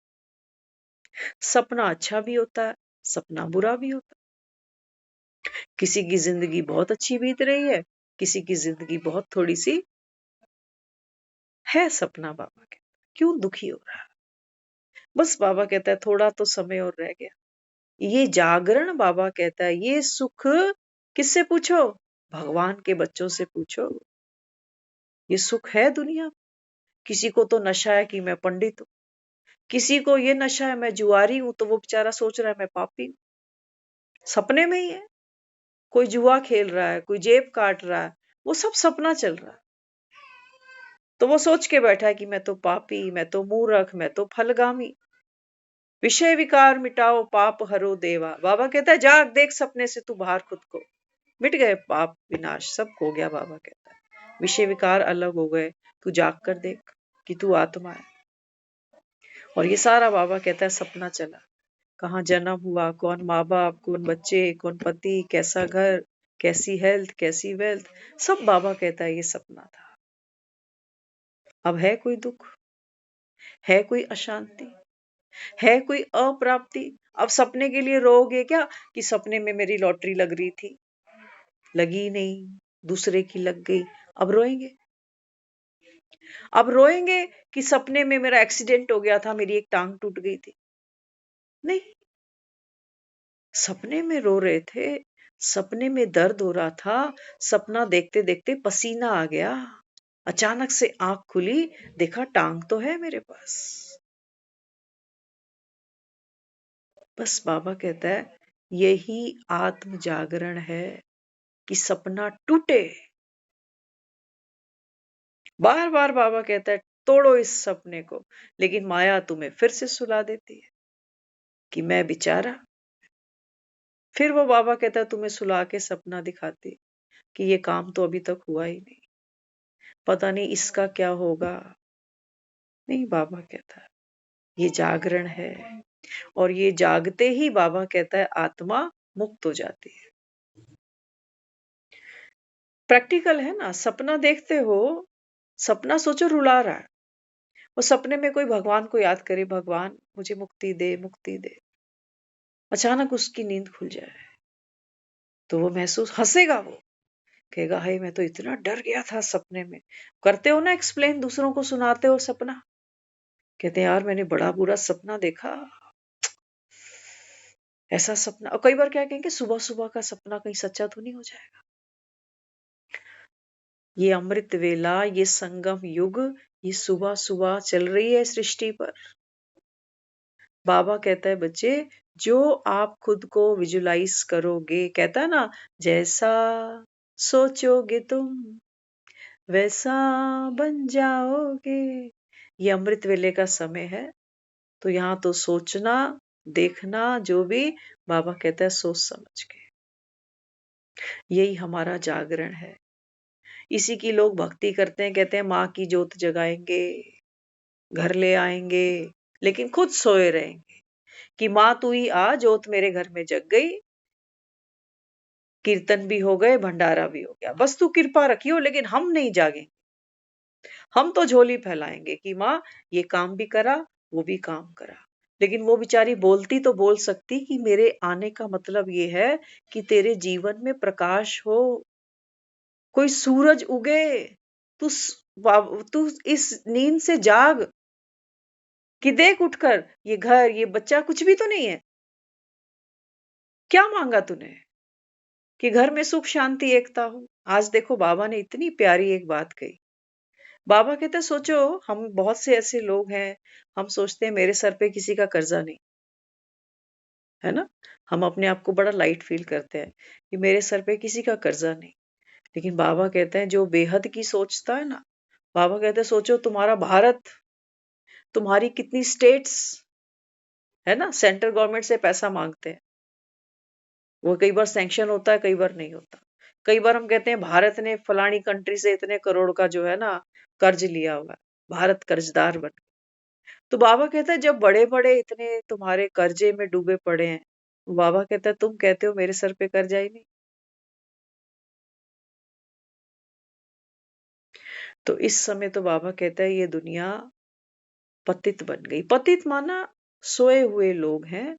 सपना अच्छा भी होता है, सपना बुरा भी होता है। किसी की जिंदगी बहुत अच्छी बीत रही है, किसी की जिंदगी बहुत थोड़ी सी है। सपना बाबा कहता है क्यों दुखी हो रहा है? बस बाबा कहता है थोड़ा तो समय और रह गया। ये जागरण, बाबा कहता है ये सुख किससे पूछो? भगवान के बच्चों से पूछो। ये सुख है दुनिया में। किसी को तो नशा है कि मैं पंडित हूं, किसी को ये नशा है मैं जुआरी हूं, तो वो बेचारा सोच रहा है मैं पापी हूं। सपने में ही है। कोई जुआ खेल रहा है, कोई जेब काट रहा है, वो सब सपना चल रहा है। तो वो सोच के बैठा है कि मैं तो पापी, मैं तो मूर्ख, मैं तो फलगामी। विषय विकार मिटाओ पाप हरो देवा, बाबा कहता है जाग देख सपने से तू बाहर खुद को। मिट गए पाप विनाश, सब हो गया। बाबा कहता है विषय विकार अलग हो गए, तू जाग कर देख कि तू आत्मा है। और ये सारा, बाबा कहता है, सपना चला। कहाँ जन्म हुआ, कौन माँ बाप, कौन बच्चे, कौन पति, कैसा घर, कैसी हेल्थ, कैसी वेल्थ, सब बाबा कहता है ये सपना था। अब है कोई दुख, है कोई अशांति, है कोई अप्राप्ति? अब सपने के लिए रोओगे क्या कि सपने में मेरी लॉटरी लग रही थी, लगी नहीं, दूसरे की लग गई? अब रोएंगे? अब रोएंगे कि सपने में मेरा एक्सीडेंट हो गया था, मेरी एक टांग टूट गई थी? नहीं। सपने में रो रहे थे, सपने में दर्द हो रहा था, सपना देखते देखते पसीना आ गया, अचानक से आंख खुली, देखा टांग तो है मेरे पास। बस बाबा कहता है यही आत्म जागरण है कि सपना टूटे। बार बार बाबा कहता है तोड़ो इस सपने को, लेकिन माया तुम्हें फिर से सुला देती है कि मैं बेचारा। फिर वो, बाबा कहता है, तुम्हें सुला के सपना दिखाती है कि ये काम तो अभी तक हुआ ही नहीं, पता नहीं इसका क्या होगा। नहीं, बाबा कहता है ये जागरण है, और ये जागते ही, बाबा कहता है, आत्मा मुक्त हो जाती है। प्रैक्टिकल है ना। सपना देखते हो, सपना सोचो रुला रहा है, और सपने में कोई भगवान को याद करे, भगवान मुझे मुक्ति दे, मुक्ति दे। अचानक उसकी नींद खुल जाए तो वो महसूस, हंसेगा वो, कहेगा हाय मैं तो इतना डर गया था सपने में। करते हो ना एक्सप्लेन, दूसरों को सुनाते हो सपना, कहते हैं यार मैंने बड़ा बुरा सपना देखा, ऐसा सपना, और कई बार क्या कहेंगे, सुबह सुबह का सपना कहीं सच्चा तो नहीं हो जाएगा। ये अमृत वेला, ये संगम युग, ये सुबह सुबह चल रही है सृष्टि पर। बाबा कहता है बच्चे, जो आप खुद को विजुलाइज करोगे, कहता है ना, जैसा सोचोगे तुम वैसा बन जाओगे। ये अमृत वेले का समय है, तो यहाँ तो सोचना, देखना, जो भी बाबा कहता है सोच समझ के। यही हमारा जागरण है। इसी की लोग भक्ति करते हैं, कहते हैं माँ की जोत जगाएंगे, घर ले आएंगे, लेकिन खुद सोए रहेंगे कि माँ तू ही आ, जोत मेरे घर में जग गई, कीर्तन भी हो गए, भंडारा भी हो गया, बस तू कृपा रखियो, लेकिन हम नहीं जागे। हम तो झोली फैलाएंगे कि माँ ये काम भी करा, वो भी काम करा। लेकिन वो बेचारी बोलती तो बोल सकती कि मेरे आने का मतलब ये है कि तेरे जीवन में प्रकाश हो, कोई सूरज उगे, तू तू इस नींद से जाग कि देख उठकर ये घर, ये बच्चा कुछ भी तो नहीं है। क्या मांगा तूने कि घर में सुख शांति एकता हो। आज देखो बाबा ने इतनी प्यारी एक बात कही। बाबा कहते सोचो, हम बहुत से ऐसे लोग हैं, हम सोचते हैं मेरे सर पे किसी का कर्जा नहीं, है ना। हम अपने आप को बड़ा लाइट फील करते हैं कि मेरे सर पे किसी का कर्जा नहीं। लेकिन बाबा कहते हैं जो बेहद की सोचता है ना, बाबा कहते हैं सोचो तुम्हारा भारत, तुम्हारी कितनी स्टेट्स, है ना, सेंट्रल गवर्नमेंट से पैसा मांगते हैं, वो कई बार सैंक्शन होता है, कई बार नहीं होता। कई बार हम कहते हैं भारत ने फलानी कंट्री से इतने करोड़ का जो है ना कर्ज लिया हुआ है, भारत कर्जदार बन। तो बाबा कहता है जब बड़े बड़े इतने तुम्हारे कर्जे में डूबे पड़े हैं, बाबा कहता है तुम कहते हो मेरे सर पे कर्जा ही नहीं। तो इस समय तो बाबा कहता है ये दुनिया पतित बन गई। पतित माना सोए हुए लोग हैं।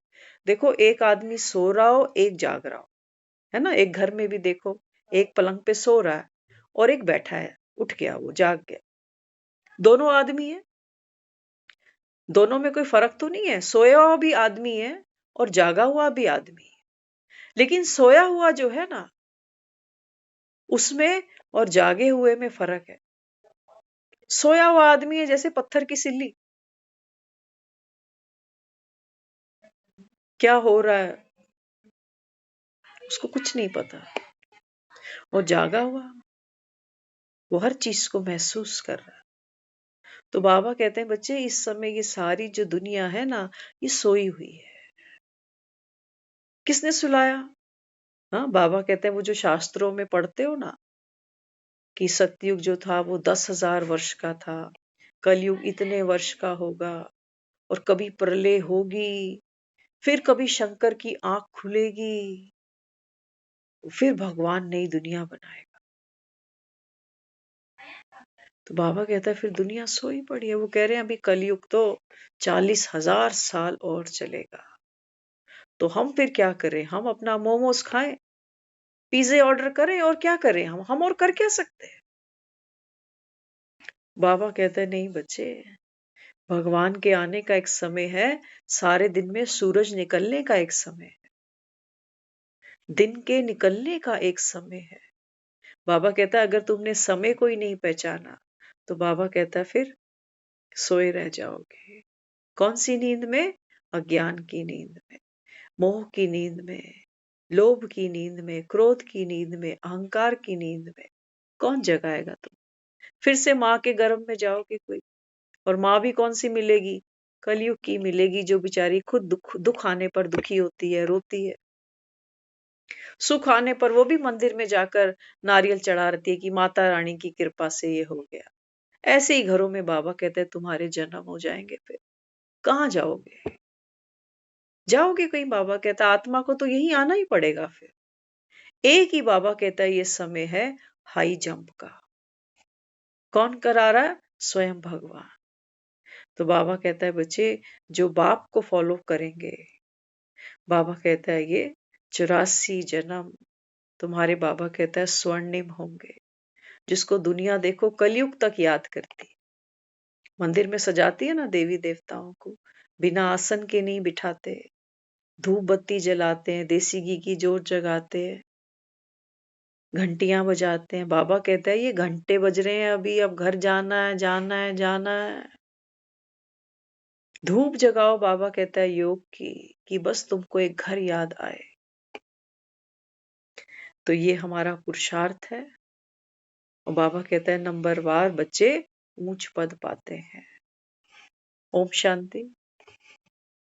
देखो एक आदमी सो रहा हो, एक जाग रहा हो, है ना। एक घर में भी देखो, एक पलंग पे सो रहा है और एक बैठा है, उठ गया, वो जाग गया। दोनों आदमी है, दोनों में कोई फर्क तो नहीं है। सोया हुआ भी आदमी है और जागा हुआ भी आदमी है। लेकिन सोया हुआ जो है ना, उसमें और जागे हुए में फर्क है। सोया हुआ आदमी है जैसे पत्थर की सिल्ली, क्या हो रहा है उसको कुछ नहीं पता। और जागा हुआ, वो हर चीज को महसूस कर रहा है। तो बाबा कहते हैं बच्चे इस समय ये सारी जो दुनिया है ना, ये सोई हुई है। किसने सुलाया? हाँ, बाबा कहते हैं वो जो शास्त्रों में पढ़ते हो ना कि सतयुग जो था वो 10,000 वर्ष का था, कलयुग इतने वर्ष का होगा, और कभी प्रलय होगी, फिर कभी शंकर की आंख खुलेगी, फिर भगवान नई दुनिया बनाएगा। तो बाबा कहता है फिर दुनिया सोई पड़ी है। वो कह रहे हैं अभी कलयुग तो 40,000 साल और चलेगा, तो हम फिर क्या करें? हम अपना मोमोज खाएं, पिज़्ज़े ऑर्डर करें, और क्या करें? हम और कर क्या सकते हैं? बाबा कहते हैं नहीं बच्चे, भगवान के आने का एक समय है, सारे दिन में सूरज निकलने का एक समय है, दिन के निकलने का एक समय है। बाबा कहता है अगर तुमने समय को ही नहीं पहचाना, तो बाबा कहता है फिर सोए रह जाओगे। कौन सी नींद में? अज्ञान की नींद में, मोह की नींद में, लोभ की नींद में, क्रोध की नींद में, अहंकार की नींद में। कौन जगाएगा तुम? फिर से माँ के गर्भ में जाओगे कोई, और माँ भी कौन सी मिलेगी? कलयुग की मिलेगी, जो बेचारी खुद दुख दुख आने पर दुखी होती है, रोती है। सुख आने पर वो भी मंदिर में जाकर नारियल चढ़ाती है कि माता रानी की कृपा से ये हो गया। ऐसे ही घरों में बाबा कहते हैं तुम्हारे जन्म हो जाएंगे, फिर कहाँ जाओगे? जाओगे कहीं? बाबा कहता है आत्मा को तो यहीं आना ही पड़ेगा फिर। एक ही बाबा कहता है ये समय है हाई जंप का। कौन करा रहा है? स्वयं भगवान। तो बाबा कहता है बच्चे जो बाप को फॉलो करेंगे, बाबा कहता है ये 84 जन्म तुम्हारे, बाबा कहता है स्वर्णिम होंगे, जिसको दुनिया देखो कलयुग तक याद करती है। मंदिर में सजाती है ना देवी देवताओं को, बिना आसन के नहीं बिठाते, धूप बत्ती जलाते हैं, देसी घी की जोत जगाते हैं, घंटियां बजाते हैं। बाबा कहता है ये घंटे बज रहे हैं अभी, अब घर जाना है, जाना है, जाना है। धूप जगाओ, बाबा कहता है योग की, कि बस तुमको एक घर याद आए। तो ये हमारा पुरुषार्थ है। और बाबा कहता है नंबर वार बच्चे ऊंच पद पाते हैं। ओम शांति।